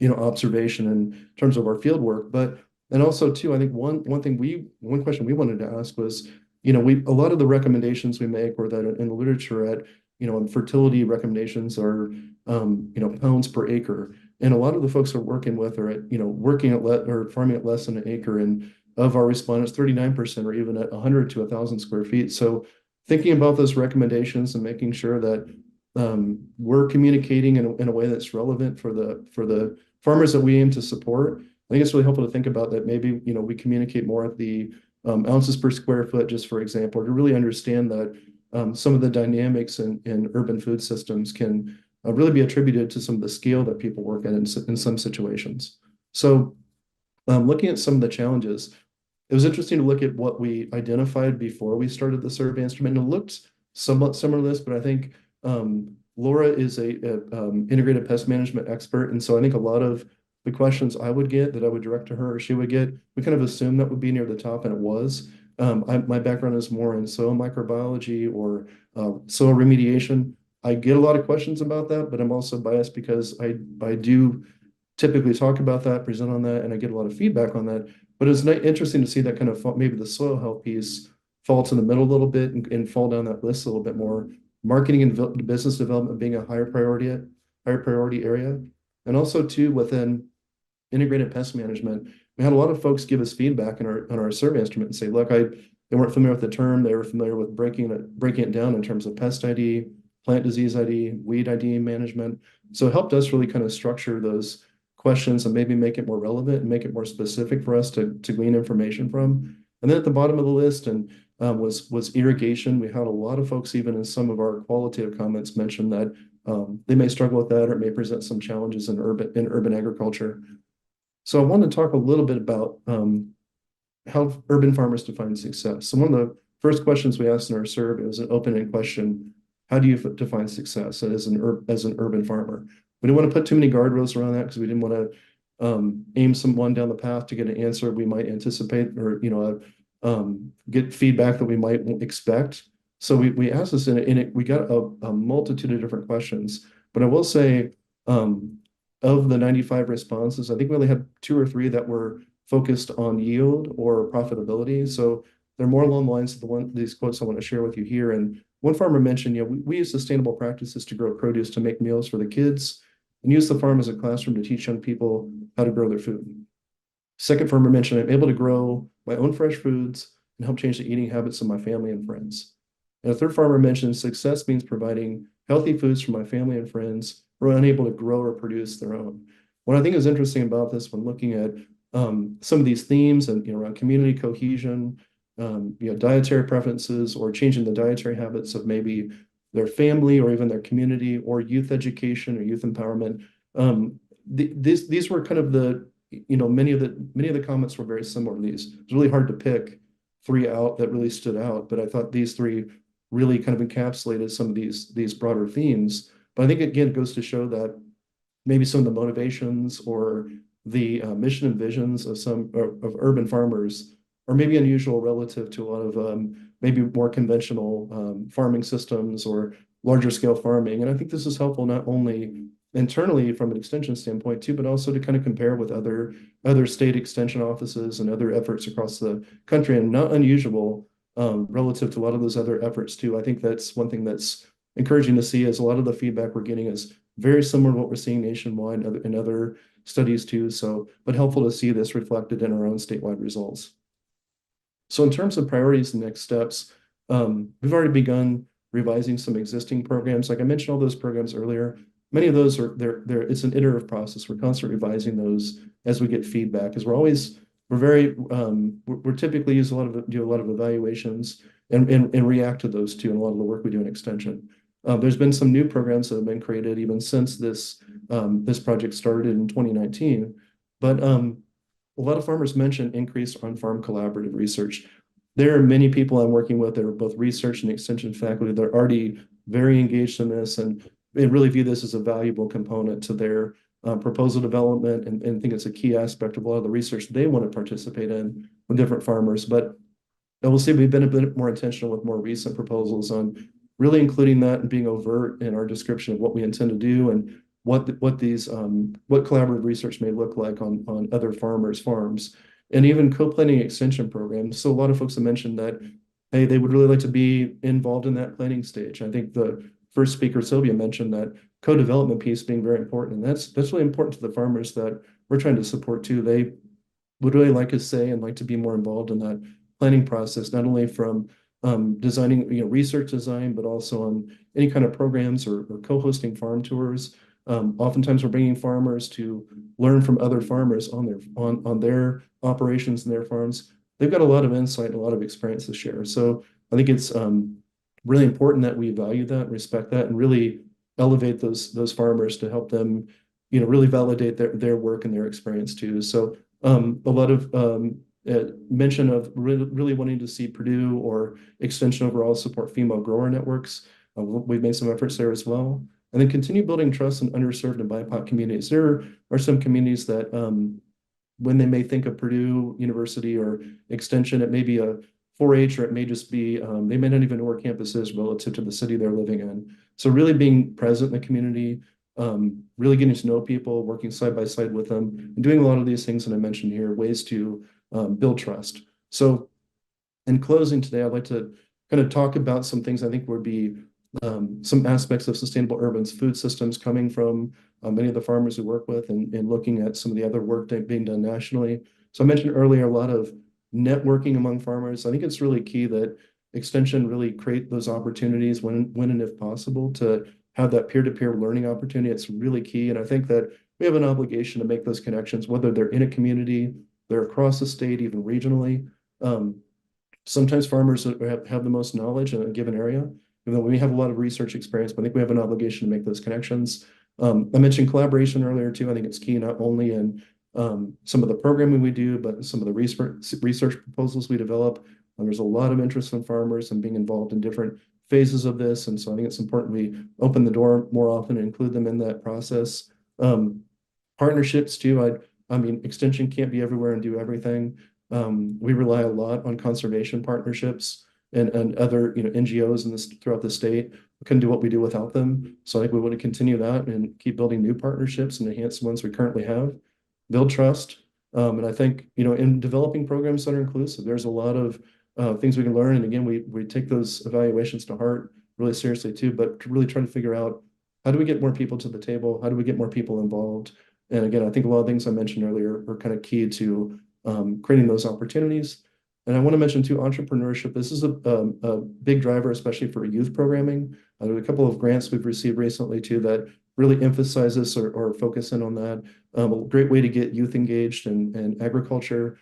observation in terms of our field work. And also too, I think one question we wanted to ask was, a lot of the recommendations we make, or that in the literature at and fertility recommendations are, pounds per acre. And a lot of the folks we're working with are at, working at or farming at less than an acre. And of our respondents, 39% are even at 100 to 1,000 square feet. So thinking about those recommendations and making sure that we're communicating in a way that's relevant for the farmers that we aim to support. I think it's really helpful to think about that. Maybe, we communicate more at the ounces per square foot, just for example, to really understand that some of the dynamics in urban food systems can really be attributed to some of the scale that people work at in some situations. So looking at some of the challenges, it was interesting to look at what we identified before we started the survey instrument. And it looked somewhat similar to this, but I think Laura is a integrated pest management expert. And so I think a lot of the questions I would get that I would direct to her or she would get, we kind of assumed that would be near the top, and it was. My background is more in soil microbiology or soil remediation. I get a lot of questions about that, but I'm also biased because I do typically talk about that, present on that, and I get a lot of feedback on that. But it's interesting to see that kind of maybe the soil health piece fall to the middle a little bit and fall down that list a little bit more. Marketing and business development being a higher priority area. And also too, within integrated pest management, we had a lot of folks give us feedback on our survey instrument and say, look, they weren't familiar with the term. They were familiar with breaking it down in terms of pest ID, plant disease ID, weed ID management. So it helped us really kind of structure those questions and maybe make it more relevant and make it more specific for us to glean information from. And then at the bottom of the list was irrigation. We had a lot of folks, even in some of our qualitative comments, mention that they may struggle with that or it may present some challenges in urban agriculture. So I want to talk a little bit about how urban farmers define success. So one of the first questions we asked in our survey was an open-ended question: how do you define success as an urban farmer? We didn't want to put too many guardrails around that because we didn't want to aim someone down the path to get an answer we might anticipate or get feedback that we might expect. So we asked this we got a multitude of different questions. But I will say, of the 95 responses, I think we only had 2 or 3 that were focused on yield or profitability. So they're more along the lines of these quotes I want to share with you here. And one farmer mentioned, we use sustainable practices to grow produce to make meals for the kids and use the farm as a classroom to teach young people how to grow their food. Second farmer mentioned, I'm able to grow my own fresh foods and help change the eating habits of my family and friends. And a third farmer mentioned, success means providing healthy foods for my family and friends who are unable to grow or produce their own. What I think is interesting about this when looking at some of these themes and around community cohesion, dietary preferences or changing the dietary habits of maybe their family or even their community or youth education or youth empowerment. These were kind of many of the comments were very similar to these. It's really hard to pick 3 out that really stood out, but I thought these 3 really kind of encapsulated some of these broader themes. But I think again, it goes to show that maybe some of the motivations or the mission and visions of some of urban farmers are maybe unusual relative to a lot of maybe more conventional farming systems or larger scale farming. And I think this is helpful not only internally from an extension standpoint too, but also to kind of compare with other state extension offices and other efforts across the country, and not unusual relative to a lot of those other efforts too. I think that's one thing that's encouraging to see, is a lot of the feedback we're getting is very similar to what we're seeing nationwide in other studies too. So, but helpful to see this reflected in our own statewide results. So in terms of priorities and next steps, we've already begun revising some existing programs. Like I mentioned all those programs earlier. Many of those it's an iterative process. We're constantly revising those as we get feedback, because we're typically do a lot of evaluations and react to those too, and a lot of the work we do in extension. There's been some new programs that have been created even since this project started in 2019. But a lot of farmers mentioned increased on-farm collaborative research. There are many people I'm working with that are both research and extension faculty that are already very engaged in this, and they really view this as a valuable component to their proposal development, and think it's a key aspect of a lot of the research they want to participate in with different farmers. But I will say we've been a bit more intentional with more recent proposals on really including that and being overt in our description of what we intend to do and what collaborative research may look like on other farmers' farms, and even co-planning extension programs. So a lot of folks have mentioned that, hey, they would really like to be involved in that planning stage. I think the first speaker, Silvia, mentioned that co-development piece being very important. And that's really important to the farmers that we're trying to support too. They would really like to say and like to be more involved in that planning process, not only from designing, research design, but also on any kind of programs or co-hosting farm tours. Oftentimes we're bringing farmers to learn from other farmers on their operations and their farms. They've got a lot of insight and a lot of experience to share. So I think it's really important that we value that, respect that, and really elevate those farmers to help them, really validate their work and their experience too. So a lot of mention of really wanting to see Purdue or Extension overall support female grower networks. We've made some efforts there as well. And then continue building trust in underserved and BIPOC communities. There are some communities that when they may think of Purdue University or Extension, it may be a 4-H, or it may just be, they may not even know where campus is relative to the city they're living in. So really being present in the community, really getting to know people, working side by side with them, and doing a lot of these things that I mentioned here, ways to build trust. So in closing today, I'd like to kind of talk about some things I think would be some aspects of sustainable urban food systems coming from many of the farmers we work with, and looking at some of the other work being done nationally. So I mentioned earlier a lot of networking among farmers. I think it's really key that Extension really create those opportunities when and if possible to have that peer-to-peer learning opportunity. It's really key. And I think that we have an obligation to make those connections, whether they're in a community, they're across the state, even regionally. Sometimes farmers have the most knowledge in a given area, even though we have a lot of research experience, but I think we have an obligation to make those connections. I mentioned collaboration earlier too. I think it's key not only in some of the programming we do, but some of the research proposals we develop. There's a lot of interest from farmers and being involved in different phases of this. And so I think it's important we open the door more often and include them in that process. Partnerships too. I mean, Extension can't be everywhere and do everything. We rely a lot on conservation partnerships and other NGOs throughout the state. We couldn't do what we do without them. So I think we want to continue that and keep building new partnerships and enhance the ones we currently have. Build trust. And I think, in developing programs that are inclusive, there's a lot of things we can learn. And again, we take those evaluations to heart really seriously too, but to really try to figure out, how do we get more people to the table? How do we get more people involved? And again, I think a lot of things I mentioned earlier are kind of key to creating those opportunities. And I want to mention too, entrepreneurship. This is a big driver, especially for youth programming. There's a couple of grants we've received recently too that really emphasize this or focus in on that. A great way to get youth engaged in agriculture.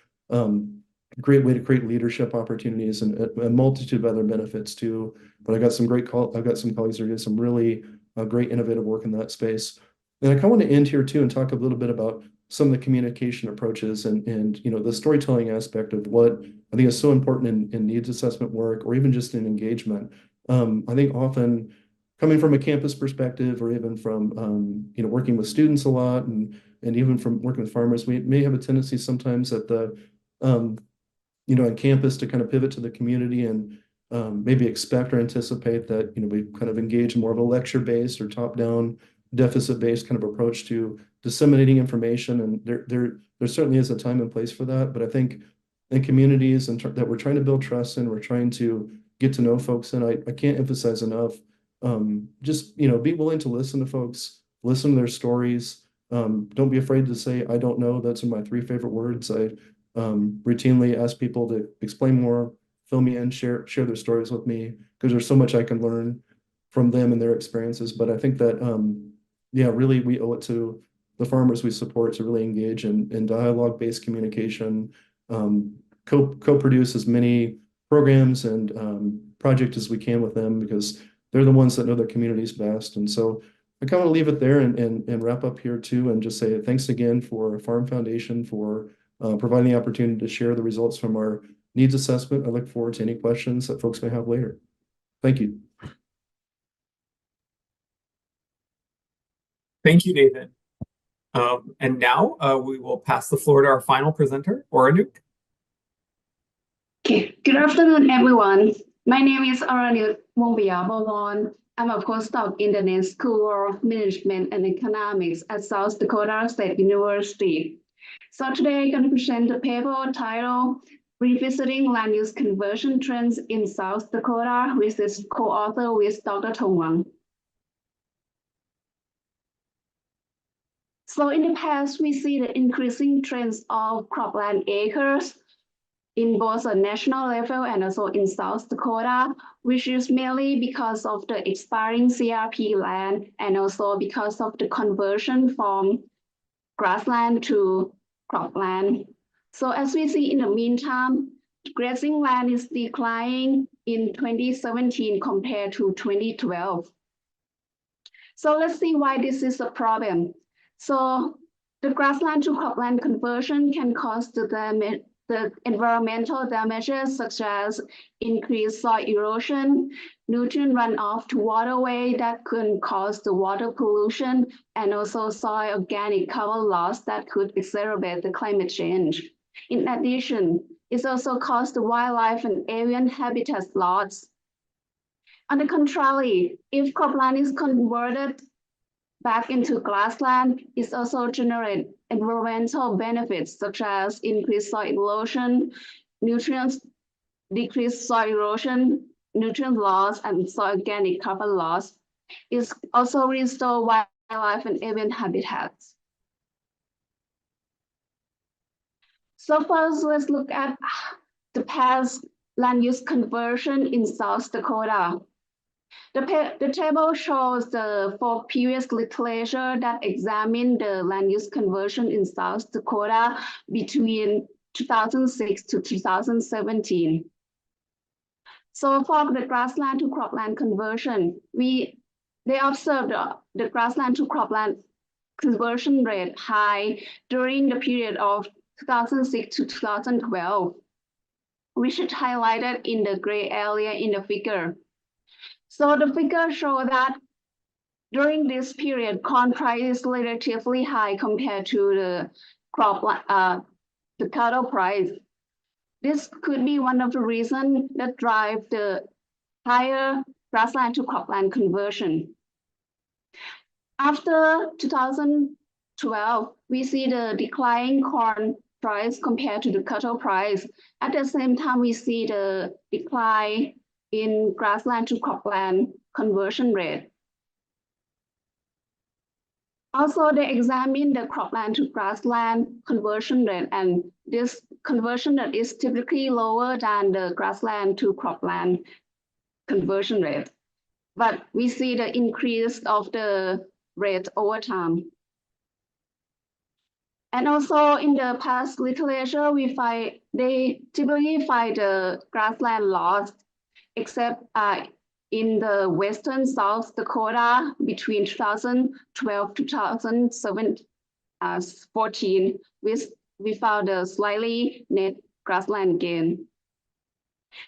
Great way to create leadership opportunities and a multitude of other benefits too. But I've got some colleagues who are doing some really great innovative work in that space. And I kind of want to end here too and talk a little bit about some of the communication approaches and the storytelling aspect of what I think is so important in needs assessment work, or even just in engagement. I think often coming from a campus perspective, or even from working with students a lot, and even from working with farmers, we may have a tendency sometimes at the on campus to kind of pivot to the community and maybe expect or anticipate that we kind of engage in more of a lecture-based or top-down deficit-based kind of approach to disseminating information. And there certainly is a time and place for that. But I think in communities that we're trying to build trust in, we're trying to get to know folks, and I can't emphasize enough, just be willing to listen to folks, listen to their stories. Don't be afraid to say, I don't know. That's my 3 favorite words. I routinely ask people to explain more, fill me in, share their stories with me, because there's so much I can learn from them and their experiences. But I think that really we owe it to the farmers we support to really engage in dialogue-based communication, co-produce as many programs and projects as we can with them, because they're the ones that know their communities best. And so I kind of leave it there and wrap up here too, and just say thanks again for Farm Foundation for providing the opportunity to share the results from our needs assessment. I look forward to any questions that folks may have later. Thank you. Thank you, David. And now we will pass the floor to our final presenter, Oranuch. Okay, good afternoon, everyone. My name is Oranuch Wongpiyabovorn. I'm a postdoc in the Net School of Management and Economics at South Dakota State University. So today I'm going to present the paper titled Revisiting Land Use Conversion Trends in South Dakota, which is co-authored with Dr. Tong Wang. So in the past, we see the increasing trends of cropland acres in both a national level and also in South Dakota, which is mainly because of the expiring CRP land and also because of the conversion from grassland to cropland. So as we see in the meantime, grazing land is declining in 2017 compared to 2012. So let's see why this is a problem. So the grassland to cropland conversion can cause the environmental damages such as increased soil erosion, nutrient runoff to waterway that could cause the water pollution, and also soil organic cover loss that could exacerbate the climate change. In addition, it also caused the wildlife and avian habitat loss. On the contrary, if cropland is converted back into grassland, it also generates environmental benefits such as increased soil erosion, nutrients, decreased soil erosion, nutrient loss, and soil organic cover loss. It also restores wildlife and avian habitats. So first, let's look at the past land use conversion in South Dakota. The table shows the 4 previous literature that examined the land use conversion in South Dakota between 2006 to 2017. So for the grassland to cropland conversion, they observed the grassland to cropland conversion rate high during the period of 2006 to 2012, which is highlighted in the gray area in the figure. So the figure shows that during this period, corn price is relatively high compared to the cattle price. This could be one of the reasons that drive the higher grassland to cropland conversion. After 2012, we see the declining corn price compared to the cattle price. At the same time, we see the decline in grassland to cropland conversion rate. Also, they examined the cropland to grassland conversion rate, and this conversion rate is typically lower than the grassland to cropland conversion rate. But we see the increase of the rate over time. And also in the past literature, they typically find the grassland loss, except in the western South Dakota between 2012 to 2014, we found a slightly net grassland gain.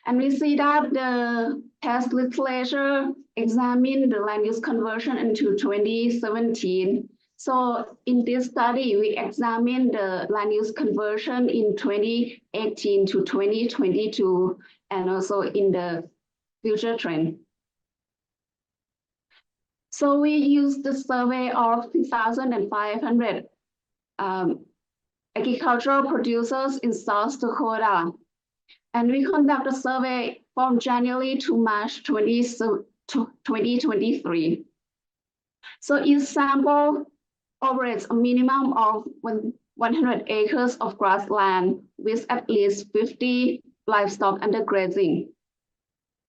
And we see that the past literature examined the land use conversion into 2017. So in this study, we examined the land use conversion in 2018 to 2022, and also in the future trend. So we used the survey of 2,500 agricultural producers in South Dakota. And we conduct a survey from January to March 2023. So each sample operates a minimum of 100 acres of grassland with at least 50 livestock under grazing.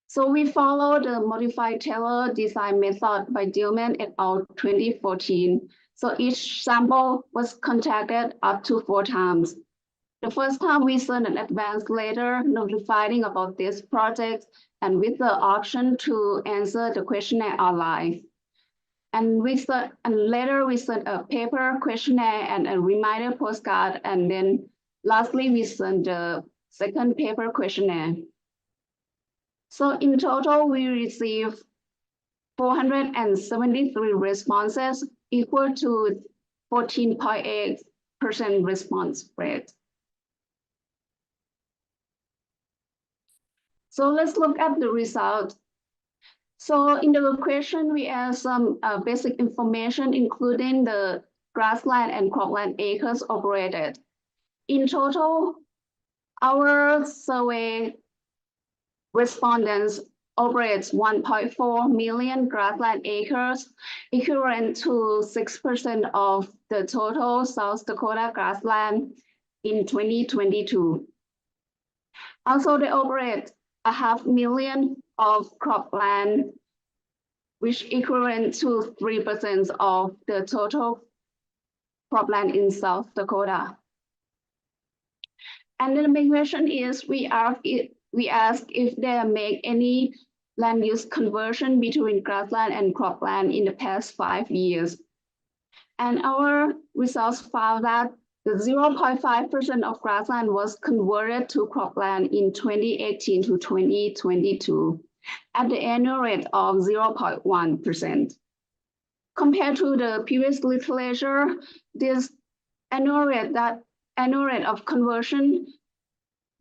So we follow the modified Taylor design method by Dillman et al. 2014. So each sample was contacted up to 4 times. The first time we sent an advance letter notifying about this project and with the option to answer the questionnaire online. And later we sent a paper questionnaire and a reminder postcard. And then lastly, we sent the second paper questionnaire. So in total, we received 473 responses, equal to 14.8% response rate. So let's look at the result. So in the question, we asked some basic information, including the grassland and cropland acres operated. In total, our survey respondents operates 1.4 million grassland acres, equivalent to 6% of the total South Dakota grassland in 2022. Also, they operate 500,000 of cropland, which equivalent to 3% of the total cropland in South Dakota. And then the main question is, we ask if they make any land use conversion between grassland and cropland in the past 5 years. And our results found that the 0.5% of grassland was converted to cropland in 2018 to 2022 at the annual rate of 0.1%. Compared to the previous literature, this annual rate of conversion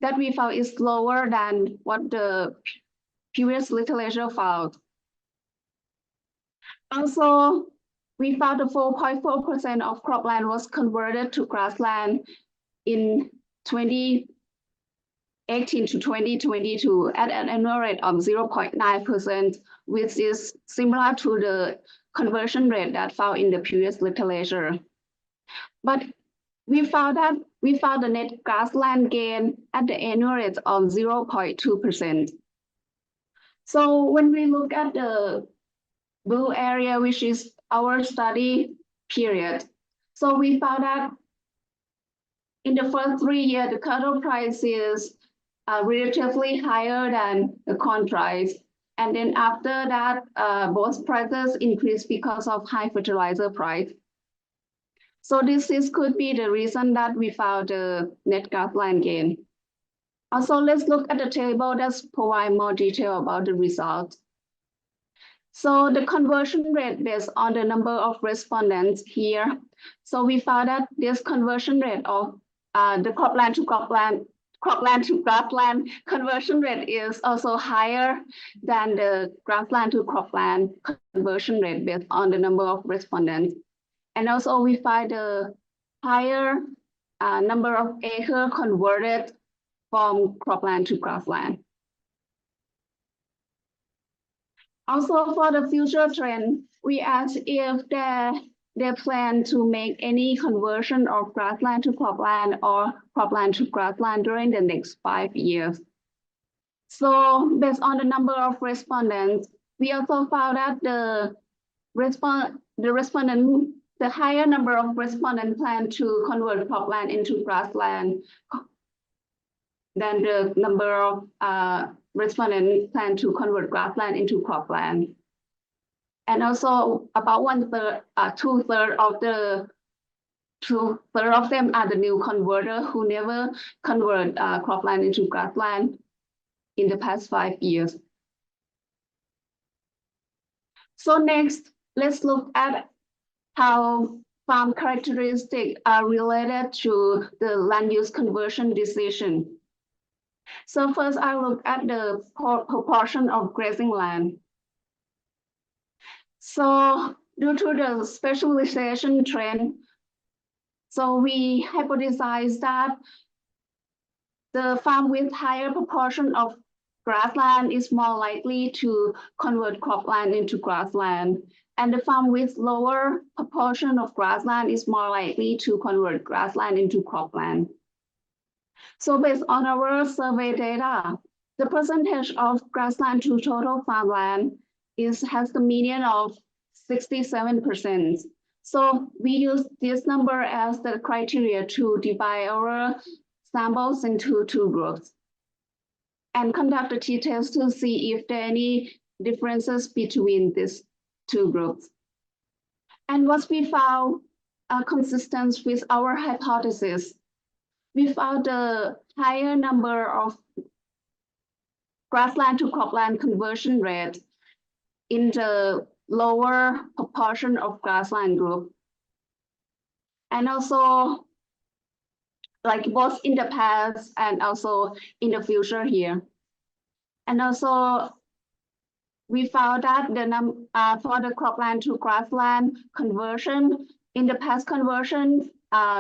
that we found is lower than what the previous literature found. Also, we found the 4.4% of cropland was converted to grassland in 2018 to 2022 at an annual rate of 0.9%, which is similar to the conversion rate that found in the previous literature. But we found the net grassland gain at the annual rate of 0.2%. So when we look at the blue area, which is our study period, so we found that in the first 3 years, the cattle price is relatively higher than the corn price. And then after that, both prices increase because of high fertilizer price. So this could be the reason that we found the net grassland gain. Also, let's look at the table that provides more detail about the result. So the conversion rate based on the number of respondents here. So we found that this conversion rate of the cropland to grassland conversion rate is also higher than the grassland to cropland conversion rate based on the number of respondents. And also we find the higher number of acres converted from cropland to grassland. Also, for the future trend, we asked if they plan to make any conversion of grassland to cropland or cropland to grassland during the next 5 years. So based on the number of respondents, we also found that the higher number of respondents plan to convert cropland into grassland than the number of respondents plan to convert grassland into cropland. And also about 2/3 of them are the new converter who never convert cropland into grassland in the past 5 years. So next, let's look at how farm characteristics are related to the land use conversion decision. So first, I look at the proportion of grazing land. So due to the specialization trend, so we hypothesize that the farm with higher proportion of grassland is more likely to convert cropland into grassland, and the farm with lower proportion of grassland is more likely to convert grassland into cropland. So based on our survey data, the percentage of grassland to total farmland has the median of 67%. So we use this number as the criteria to divide our samples into 2 groups and conduct a t-test to see if there are any differences between these 2 groups. And what we found are consistent with our hypothesis. We found the higher number of grassland to cropland conversion rate in the lower proportion of grassland group. And also, like both in the past and also in the future here. And also, we found that for the cropland to grassland conversion, in the past conversion,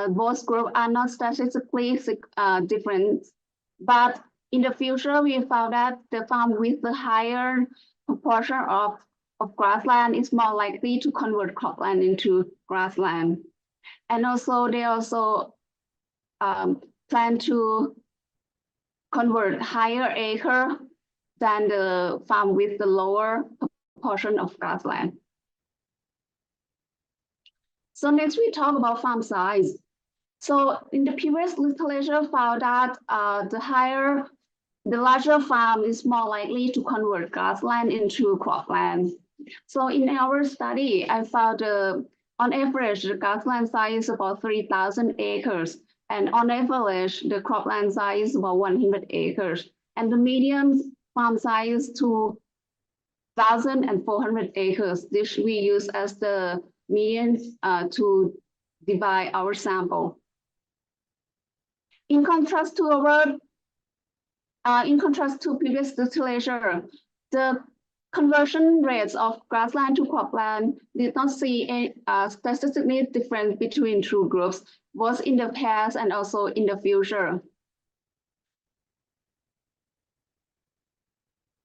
both groups are not statistically different. But In the future, we found that the farm with the higher proportion of grassland is more likely to convert cropland into grassland. And also, they also plan to convert higher acre than the farm with the lower proportion of grassland. So next we talk about farm size. So in the previous literature found that the larger farm is more likely to convert grassland into cropland. So in our study, I found on average, the grassland size is about 3,000 acres. And on average, the cropland size is about 100 acres. And the median farm size is 2,400 acres. This we use as the median to divide our sample. In contrast to previous literature, the conversion rates of grassland to cropland did not see a statistically difference between two groups, both in the past and also in the future.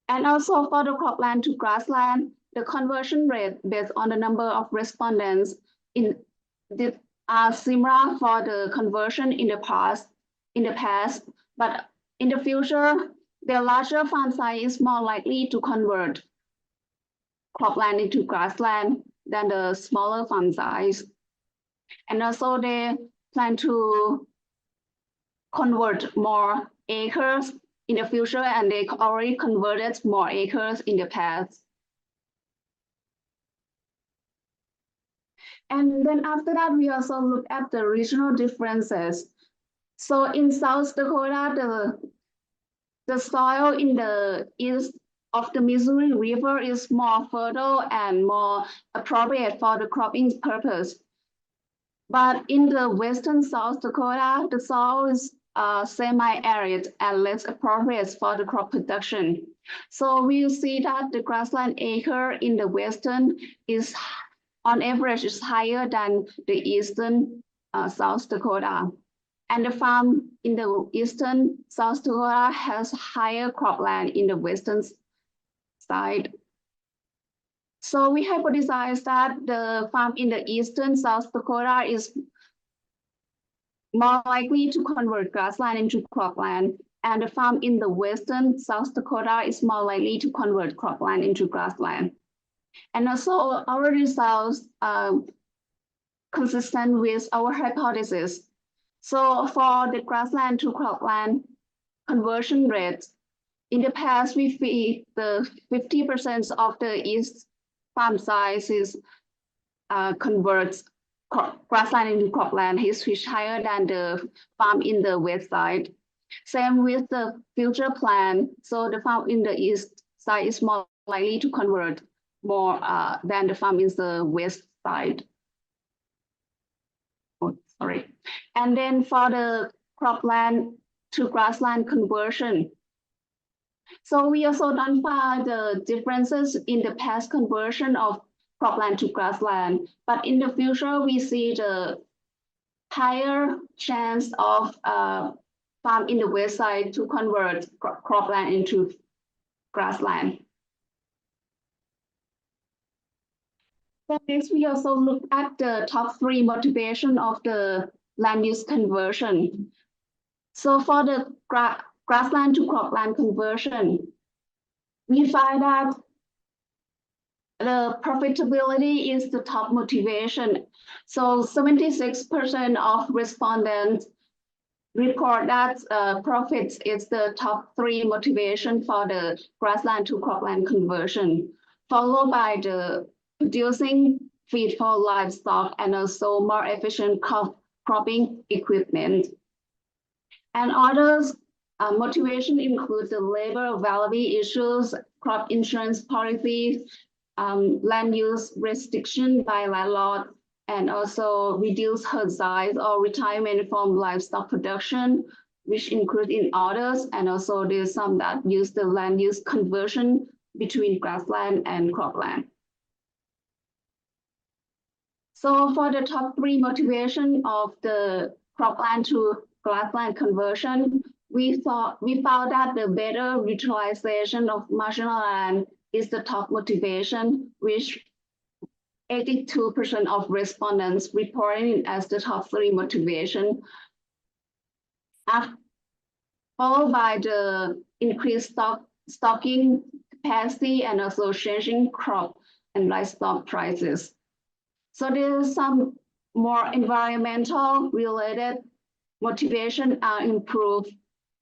And also for the cropland to grassland, the conversion rate based on the number of respondents are similar for the conversion in the past, but in the future, the larger farm size is more likely to convert cropland into grassland than the smaller farm size. And also they plan to convert more acres in the future, and they already converted more acres in the past. And then after that, we also look at the regional differences. So in South Dakota, the soil in the east of the Missouri River is more fertile and more appropriate for the cropping purpose. But in the western South Dakota, the soil is semi-arid and less appropriate for the crop production. So we see that the grassland acre in the western is, on average, is higher than the eastern South Dakota. And the farm in the eastern South Dakota has higher cropland in the western side. So we hypothesize that the farm in the eastern South Dakota is more likely to convert grassland into cropland, and the farm in the western South Dakota is more likely to convert cropland into grassland. And also our results are consistent with our hypothesis. So for the grassland to cropland conversion rate, in the past, we see the 50% of the east farm sizes converts grassland into cropland, which higher than the farm in the west side. Same with the future plan. So the farm in the east side is more likely to convert more than the farm in the west side. Oh, sorry. And then for the cropland to grassland conversion. So we also identify the differences in the past conversion of cropland to grassland, but in the future, we see the higher chance of farm in the west side to convert cropland into grassland. So next, we also look at the top 3 motivation of the land use conversion. So for the grassland to cropland conversion, we find that the profitability is the top motivation. So 76% of respondents report that profits is the top 3 motivation for the grassland to cropland conversion, followed by the producing feed for livestock and also more efficient cropping equipment. And others motivation includes the labor availability issues, crop insurance policies, land use restriction by landlord, and also reduce herd size or retirement from livestock production, which include in others, and also there's some that use the land use conversion between grassland and cropland. So for the top 3 motivation of the cropland to grassland conversion, we found that the better utilization of marginal land is the top motivation, which 82% of respondents reported it as the top 3 motivation, followed by the increased stocking capacity and also changing crop and livestock prices. So there's some more environmental related motivation are improved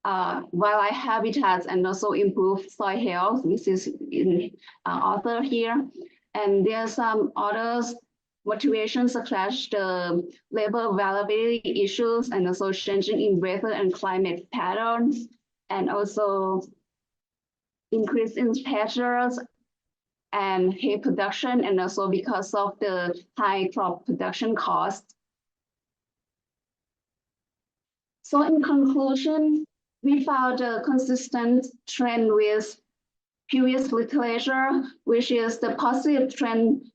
wildlife habitats and also improve soil health. This is in author here. And there are some others motivations such as the labor availability issues and also changing in weather and climate patterns, and also increase in temperatures and hay production, and also because of the high crop production cost. So in conclusion, we found a consistent trend with previous literature, which is the positive trend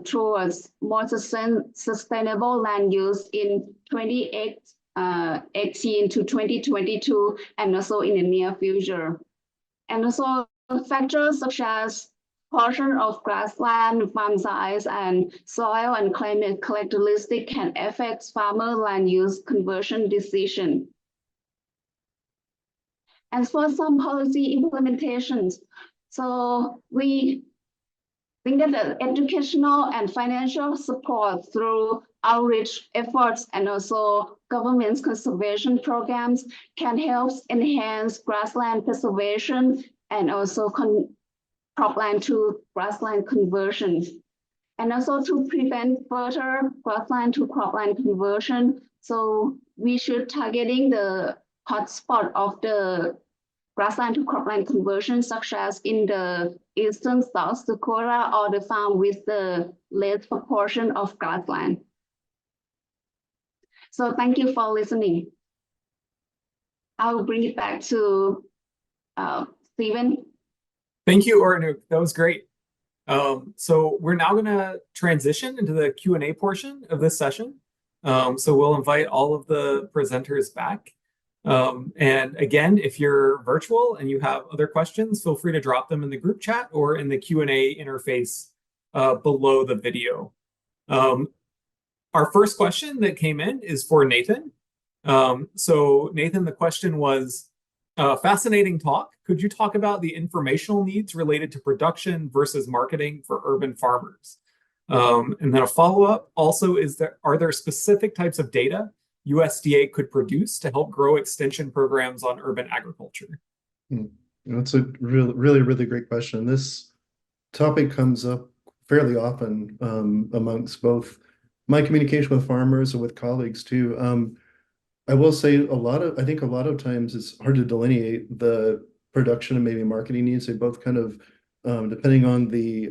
towards more sustainable land use in 2018 to 2022, and also in the near future. And also factors such as portion of grassland, farm size, and soil and climate characteristics can affect farmer land use conversion decision. And for some policy implementations, so we think that the educational and financial support through outreach efforts and also government's conservation programs can help enhance grassland preservation and also cropland to grassland conversion. And also to prevent further grassland to cropland conversion, so we should targeting the hotspot of the grassland to cropland conversion, such as in the eastern South Dakota or the farm with the least proportion of grassland. So thank you for listening. I'll bring it back to Stephen. Thank you, Oranuch. That was great. So we're now going to transition into the Q&A portion of this session. So we'll invite all of the presenters back. And again, if you're virtual and you have other questions, feel free to drop them in the group chat or in the Q&A interface below the video. Our first question that came in is for Nathan. So Nathan, the question was, fascinating talk. Could you talk about the informational needs related to production versus marketing for urban farmers? And then a follow-up also is are there specific types of data USDA could produce to help grow extension programs on urban agriculture? That's a really great question. This topic comes up fairly often amongst both my communication with farmers and with colleagues too. I will say I think a lot of times it's hard to delineate the production and maybe marketing needs. They both kind of, depending on the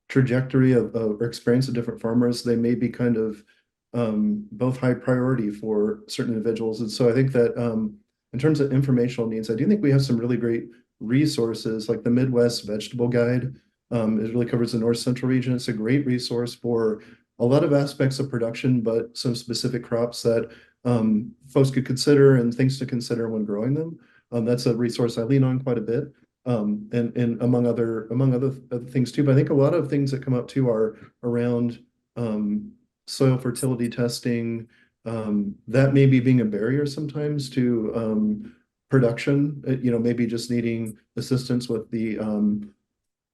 trajectory or experience of different farmers, they may be kind of both high priority for certain individuals. And so I think that in terms of informational needs, I do think we have some really great resources, like the Midwest Vegetable Guide. It really covers the North Central region. It's a great resource for a lot of aspects of production, but some specific crops that folks could consider and things to consider when growing them. That's a resource I lean on quite a bit, and among other things too. But I think a lot of things that come up too are around soil fertility testing, that may be being a barrier sometimes to production. Maybe just needing assistance with the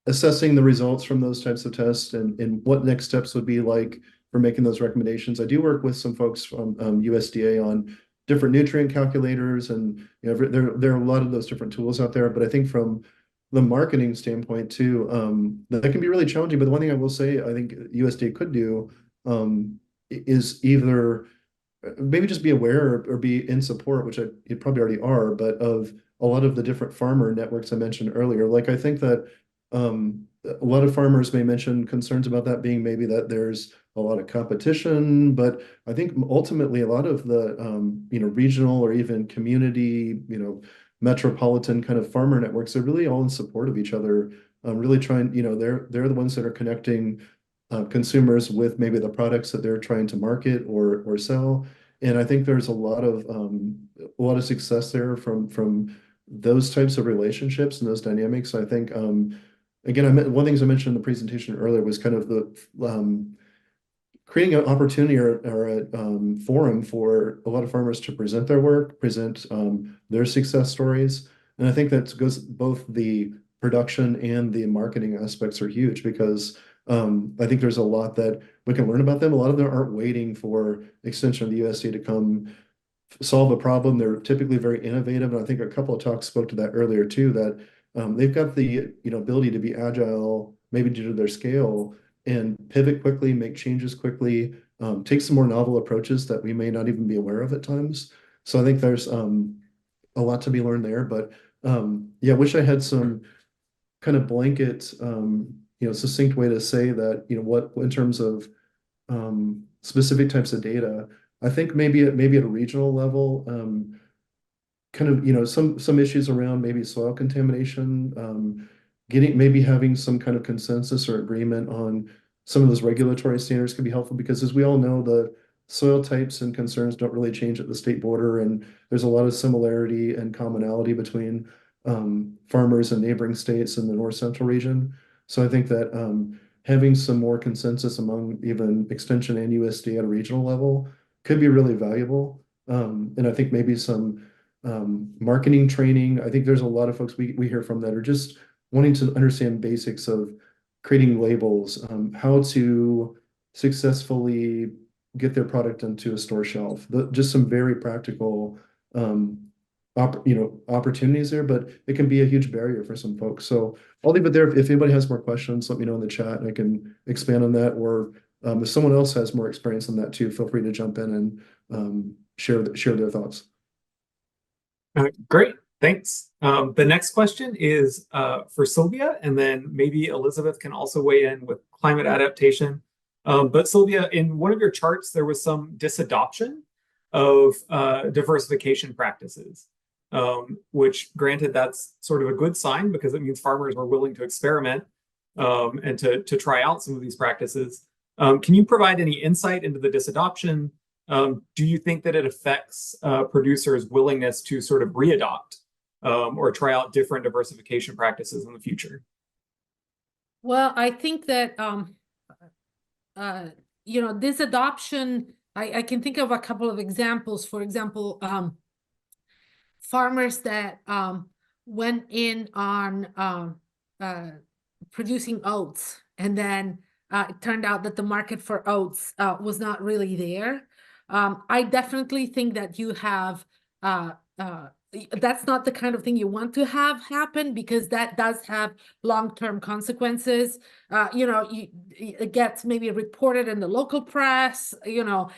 assessing the results from those types of tests and what next steps would be like for making those recommendations. I do work with some folks from USDA on different nutrient calculators, and there are a lot of those different tools out there. But I think from the marketing standpoint too, that can be really challenging. But the one thing I will say, I think USDA could do is either maybe just be aware or be in support, which you probably already are, but of a lot of the different farmer networks I mentioned earlier. Like I think that a lot of farmers may mention concerns about that being maybe that there's a lot of competition, but I think ultimately a lot of the regional or even community, metropolitan kind of farmer networks are really all in support of each other, really trying, they're the ones that are connecting consumers with maybe the products that they're trying to market or sell. And I think there's a lot of success there from those types of relationships and those dynamics. I think again, one of the things I mentioned in the presentation earlier was kind of the creating an opportunity or a forum for a lot of farmers to present their work, present their success stories. And I think that goes both the production and the marketing aspects are huge because I think there's a lot that we can learn about them. A lot of them aren't waiting for extension of the USDA to come solve a problem. They're typically very innovative. And I think a couple of talks spoke to that earlier too, that they've got the ability to be agile, maybe due to their scale, and pivot quickly, make changes quickly, take some more novel approaches that we may not even be aware of at times. So I think there's a lot to be learned there. But yeah, I wish I had some kind of blanket, succinct way to say that, what in terms of specific types of data. I think maybe at a regional level, kind of, some issues around maybe soil contamination, having some kind of consensus or agreement on some of those regulatory standards could be helpful because as we all know, the soil types and concerns don't really change at the state border, and there's a lot of similarity and commonality between farmers in neighboring states in the north central region. So I think that having some more consensus among even extension and USDA at a regional level could be really valuable. And I think maybe some marketing training. I think there's a lot of folks we hear from that are just wanting to understand basics of creating labels, how to successfully get their product onto a store shelf. Just some very practical opportunities there, but it can be a huge barrier for some folks. So I'll leave it there. If anybody has more questions, let me know in the chat and I can expand on that. Or if someone else has more experience on that too, feel free to jump in and share their thoughts. Great, thanks. The next question is for Silvia, and then maybe Elizabeth can also weigh in with climate adaptation. But Silvia, in one of your charts, there was some disadoption of diversification practices, which granted that's sort of a good sign because it means farmers are willing to experiment and to try out some of these practices. Can you provide any insight into the disadoption? Do you think that it affects producers' willingness to sort of readopt or try out different diversification practices in the future? Well, I think that, this adoption, I can think of a couple of examples. For example, farmers that went in on producing oats, and then it turned out that the market for oats was not really there. I definitely think that you have that's not the kind of thing you want to have happen because that does have long-term consequences. It gets maybe reported in the local press, and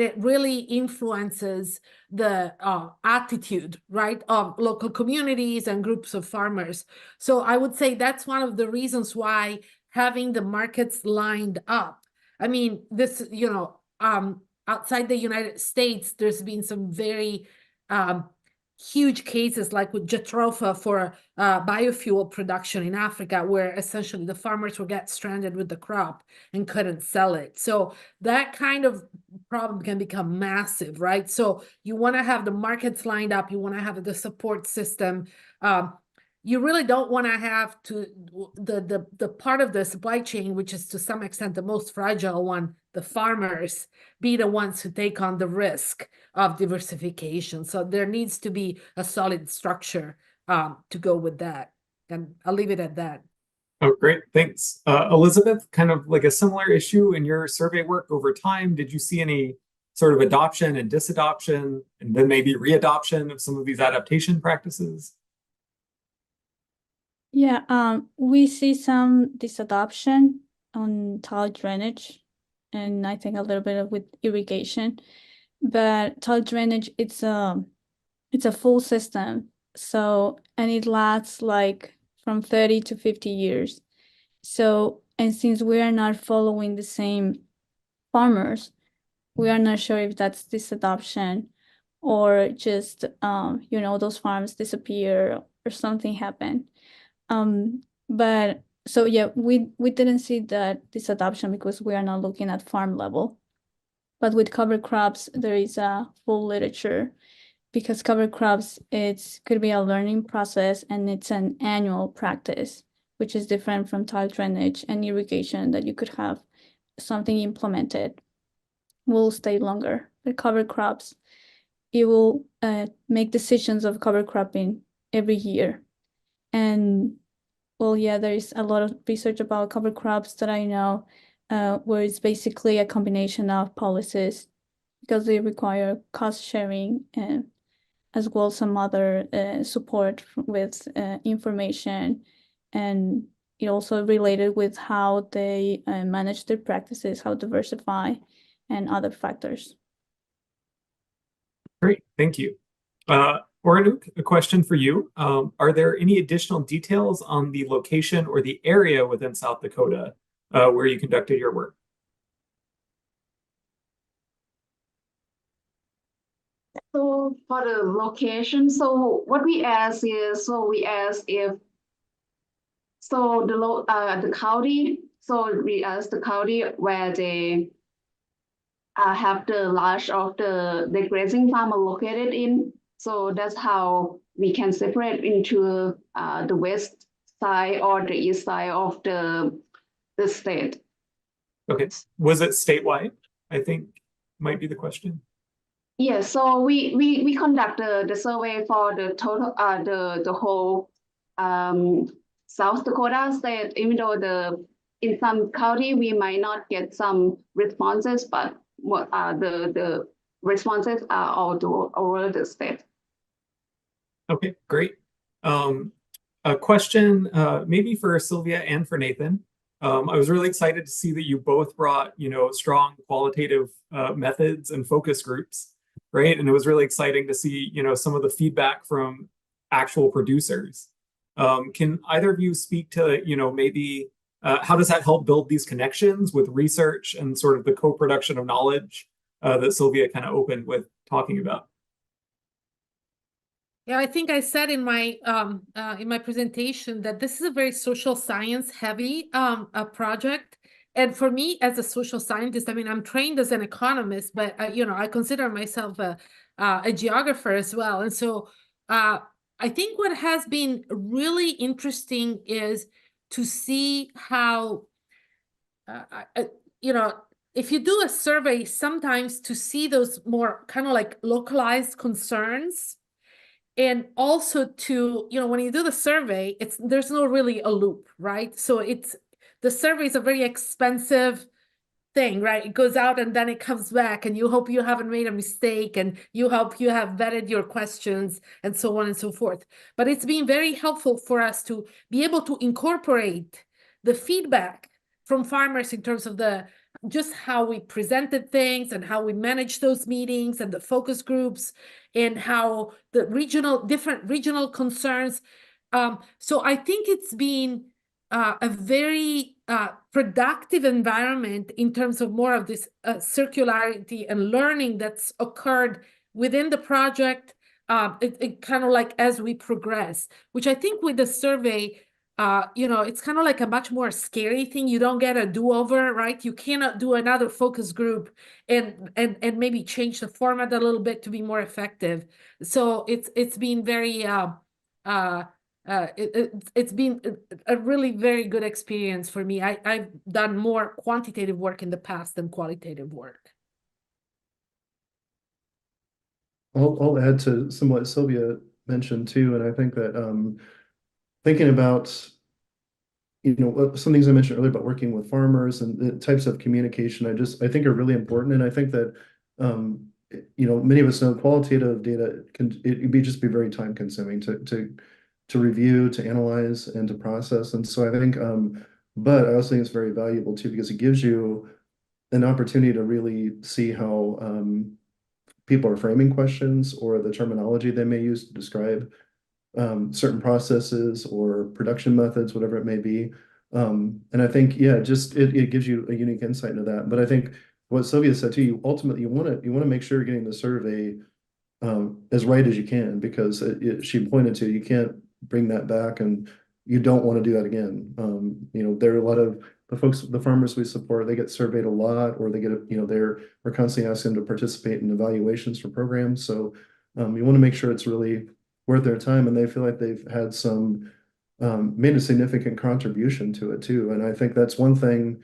it really influences the attitude, right, of local communities and groups of farmers. So I would say that's one of the reasons why having the markets lined up. I mean, this, outside the United States, there's been some very huge cases like with Jatropha for biofuel production in Africa, where essentially the farmers would get stranded with the crop and couldn't sell it. So that kind of problem can become massive, right? So you want to have the markets lined up. You want to have the support system. You really don't want to have the part of the supply chain, which is to some extent the most fragile one, the farmers, be the ones who take on the risk of diversification. So there needs to be a solid structure to go with that. And I'll leave it at that. Oh, great, thanks. Elizabeth, kind of like a similar issue in your survey work over time, did you see any sort of adoption and disadoption, and then maybe readoption of some of these adaptation practices? Yeah, we see some disadoption on tile drainage, and I think a little bit with irrigation. But tile drainage, it's a full system, and it lasts like from 30 to 50 years. So, and since we are not following the same farmers, we are not sure if that's disadoption or just those farms disappear or something happened. But so yeah, we didn't see that disadoption because we are not looking at farm level. But with cover crops, there is a full literature because cover crops, could be a learning process and it's an annual practice, which is different from tile drainage and irrigation that you could have something implemented will stay longer. With cover crops, you will make decisions of cover cropping every year. And well, yeah, there is a lot of research about cover crops that I know, where it's basically a combination of policies because they require cost sharing and as well as some other support with information, and it also related with how they manage their practices, how diversify, and other factors. Great, thank you. Oranuch, a question for you. Are there any additional details on the location or the area within South Dakota where you conducted your work? So for the location, so what we ask is, we ask if, the county, so we ask the county where they have the large of the grazing farm are located in. So that's how we can separate into the west side or the east side of the state. Okay, was it statewide? I think might be the question. Yeah, so we conduct the survey for the total the whole South Dakota state, even though in some county we might not get some responses, but what the responses are all over the state. Okay, great. A question maybe for Silvia and for Nathan. I was really excited to see that you both brought, strong qualitative methods and focus groups, right? And it was really exciting to see, some of the feedback from actual producers. Can either of you speak to, maybe how does that help build these connections with research and sort of the co-production of knowledge that Silvia kind of opened with talking about? Yeah, I think I said in my presentation that this is a very social science heavy project. And for me as a social scientist, I mean, I'm trained as an economist, but I consider myself a geographer as well. And so I think what has been really interesting is to see how, if you do a survey, sometimes to see those more kind of like localized concerns. And also to, when you do the survey, there's no really a loop, right? So the survey is a very expensive thing, right? It goes out and then it comes back and you hope you haven't made a mistake and you hope you have vetted your questions and so on and so forth. But it's been very helpful for us to be able to incorporate the feedback from farmers in terms of just how we presented things and how we managed those meetings and the focus groups and how the different regional concerns. So I think it's been a very productive environment in terms of more of this circularity and learning that's occurred within the project. It kind of like as we progress, which I think with the survey, it's kind of like a much more scary thing. You don't get a do-over, right? You cannot do another focus group and maybe change the format a little bit to be more effective. So it's been very it's been a really very good experience for me. I've done more quantitative work in the past than qualitative work. I'll add to some what Silvia mentioned too, and I think that thinking about some things I mentioned earlier about working with farmers and the types of communication I think are really important, and I think that many of us know qualitative data can just be very time consuming to review, to analyze, and to process, and so I think but I also think it's very valuable too because it gives you an opportunity to really see how people are framing questions or the terminology they may use to describe certain processes or production methods, whatever it may be. And I think, yeah, just it gives you a unique insight into that. But I think what Silvia said too, ultimately you want to make sure you're getting the survey as right as you can, because she pointed to you can't bring that back and you don't want to do that again. There are a lot of the farmers we support, they get surveyed a lot, or they get, we're constantly asking them to participate in evaluations for programs. So you want to make sure it's really worth their time, and they feel like they've had made a significant contribution to it too. And I think that's one thing.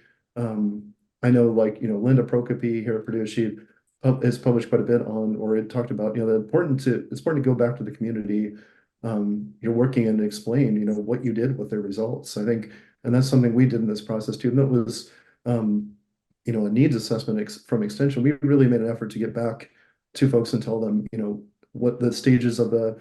I know, like, Linda Prokopi here at Purdue, she has published quite a bit on, or it talked about, it's important to go back to the community you're working in and explain, what you did with their results. I think, and that's something we did in this process too. And that was, a needs assessment from Extension. We really made an effort to get back to folks and tell them, what the stages of the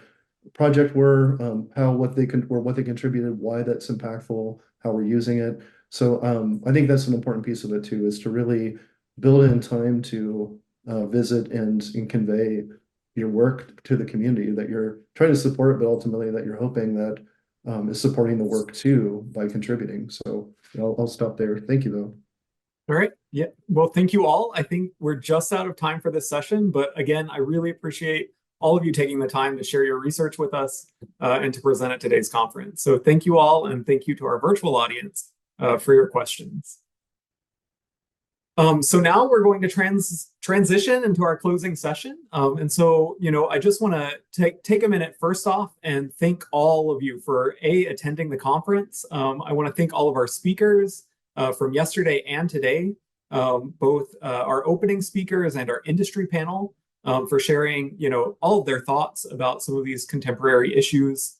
project were, what they contributed, why that's impactful, how we're using it. So I think that's an important piece of it too, is to really build in time to visit and convey your work to the community that you're trying to support, but ultimately that you're hoping that is supporting the work too by contributing. So I'll stop there. Thank you though. All right. Yeah. Well, thank you all. I think we're just out of time for this session, but again, I really appreciate all of you taking the time to share your research with us and to present at today's conference. So thank you all, and thank you to our virtual audience for your questions. So now we're going to transition into our closing session. And so, I just want to take a minute first off and thank all of you for attending the conference. I want to thank all of our speakers from yesterday and today, both our opening speakers and our industry panel, for sharing, all of their thoughts about some of these contemporary issues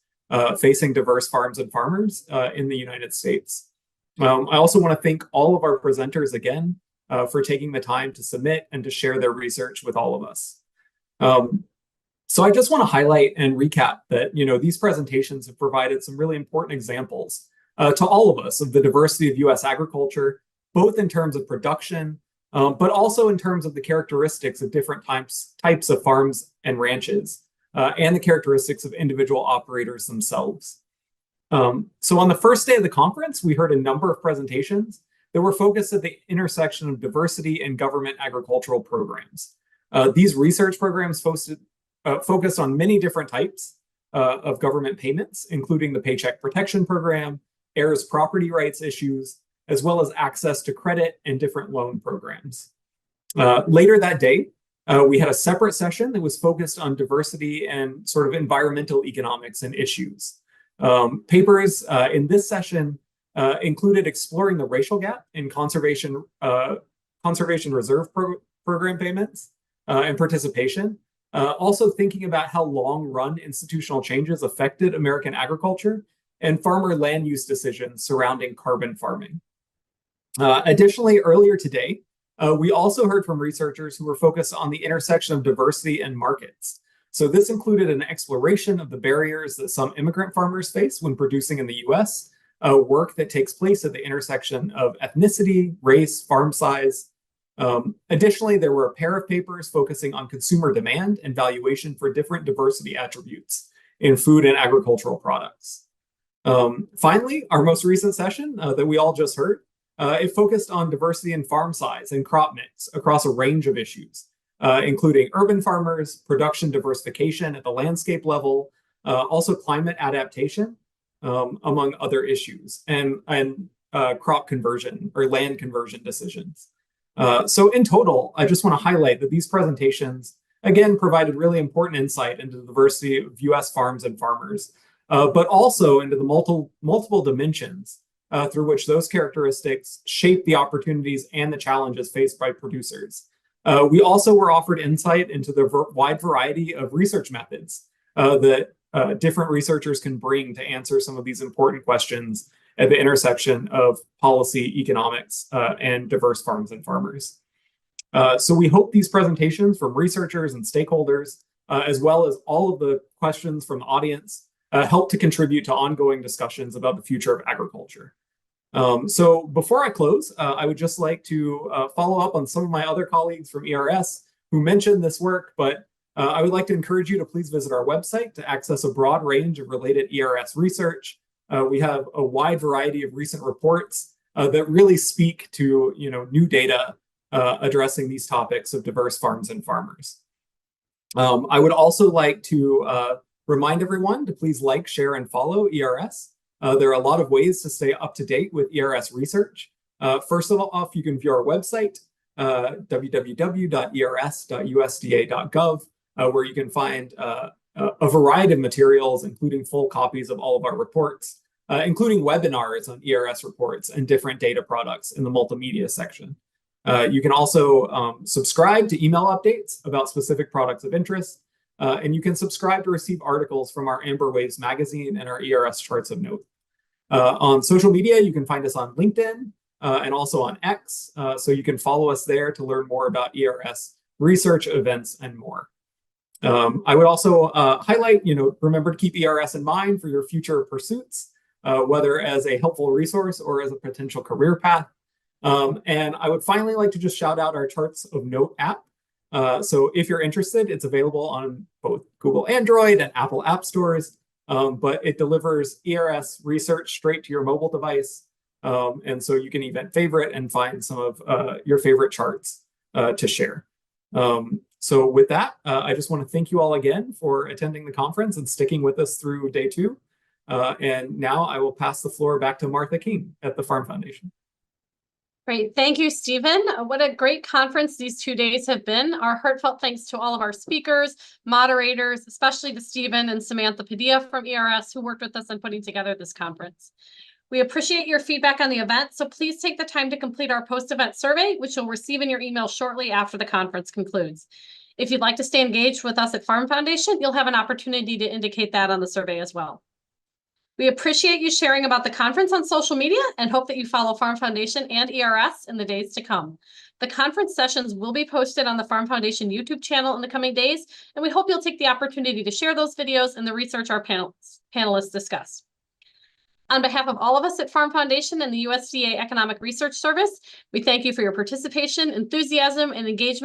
facing diverse farms and farmers in the United States. I also want to thank all of our presenters again for taking the time to submit and to share their research with all of us. So I just want to highlight and recap that, these presentations have provided some really important examples to all of us of the diversity of U.S. agriculture, both in terms of production, but also in terms of the characteristics of different types of farms and ranches, and the characteristics of individual operators themselves. So on the first day of the conference, we heard a number of presentations that were focused at the intersection of diversity and government agricultural programs. These research programs focused on many different types of government payments, including the Paycheck Protection Program, heirs property rights issues, as well as access to credit and different loan programs. Later that day, we had a separate session that was focused on diversity and sort of environmental economics and issues. Papers in this session included exploring the racial gap in conservation reserve program payments and participation. Also thinking about how long-run institutional changes affected American agriculture and farmer land use decisions surrounding carbon farming. Additionally, earlier today, we also heard from researchers who were focused on the intersection of diversity and markets. So this included an exploration of the barriers that some immigrant farmers face when producing in the US, work that takes place at the intersection of ethnicity, race, farm size. Additionally, there were a pair of papers focusing on consumer demand and valuation for different diversity attributes in food and agricultural products. Finally, our most recent session that we all just heard, it focused on diversity in farm size and crop mix across a range of issues, including urban farmers, production diversification at the landscape level, also climate adaptation, among other issues, and crop conversion or land conversion decisions. So in total, I just want to highlight that these presentations, again, provided really important insight into the diversity of US farms and farmers, but also into the multiple dimensions through which those characteristics shape the opportunities and the challenges faced by producers. We also were offered insight into the wide variety of research methods that different researchers can bring to answer some of these important questions at the intersection of policy, economics, and diverse farms and farmers. So we hope these presentations from researchers and stakeholders, as well as all of the questions from the audience, help to contribute to ongoing discussions about the future of agriculture. So before I close, I would just like to follow up on some of my other colleagues from ERS who mentioned this work, but I would like to encourage you to please visit our website to access a broad range of related ERS research. We have a wide variety of recent reports that really speak to new data addressing these topics of diverse farms and farmers. I would also like to remind everyone to please like, share, and follow ERS. There are a lot of ways to stay up to date with ERS research. First of all, you can view our website, www.ers.usda.gov, where you can find a variety of materials, including full copies of all of our reports, including webinars on ERS reports and different data products in the multimedia section. You can also subscribe to email updates about specific products of interest, and you can subscribe to receive articles from our Amber Waves magazine and our ERS charts of note. On social media, you can find us on LinkedIn and also on X, so you can follow us there to learn more about ERS research, events, and more. I would also highlight, remember to keep ERS in mind for your future pursuits, whether as a helpful resource or as a potential career path. And I would finally like to just shout out our Charts of Note app. So if you're interested, it's available on both Google Android and Apple app stores, but it delivers ERS research straight to your mobile device. And so you can even favorite and find some of your favorite charts to share. So with that, I just want to thank you all again for attending the conference and sticking with us through day 2. And now I will pass the floor back to Martha King at the Farm Foundation. Great. Thank you, Stephen. What a great conference these 2 days have been. Our heartfelt thanks to all of our speakers, moderators, especially to Stephen and Samantha Padilla from ERS who worked with us on putting together this conference. We appreciate your feedback on the event, so please take the time to complete our post-event survey, which you'll receive in your email shortly after the conference concludes. If you'd like to stay engaged with us at Farm Foundation, you'll have an opportunity to indicate that on the survey as well. We appreciate you sharing about the conference on social media and hope that you follow Farm Foundation and ERS in the days to come. The conference sessions will be posted on the Farm Foundation YouTube channel in the coming days, and we hope you'll take the opportunity to share those videos and the research our panelists discuss. On behalf of all of us at Farm Foundation and the USDA Economic Research Service, we thank you for your participation, enthusiasm, and engagement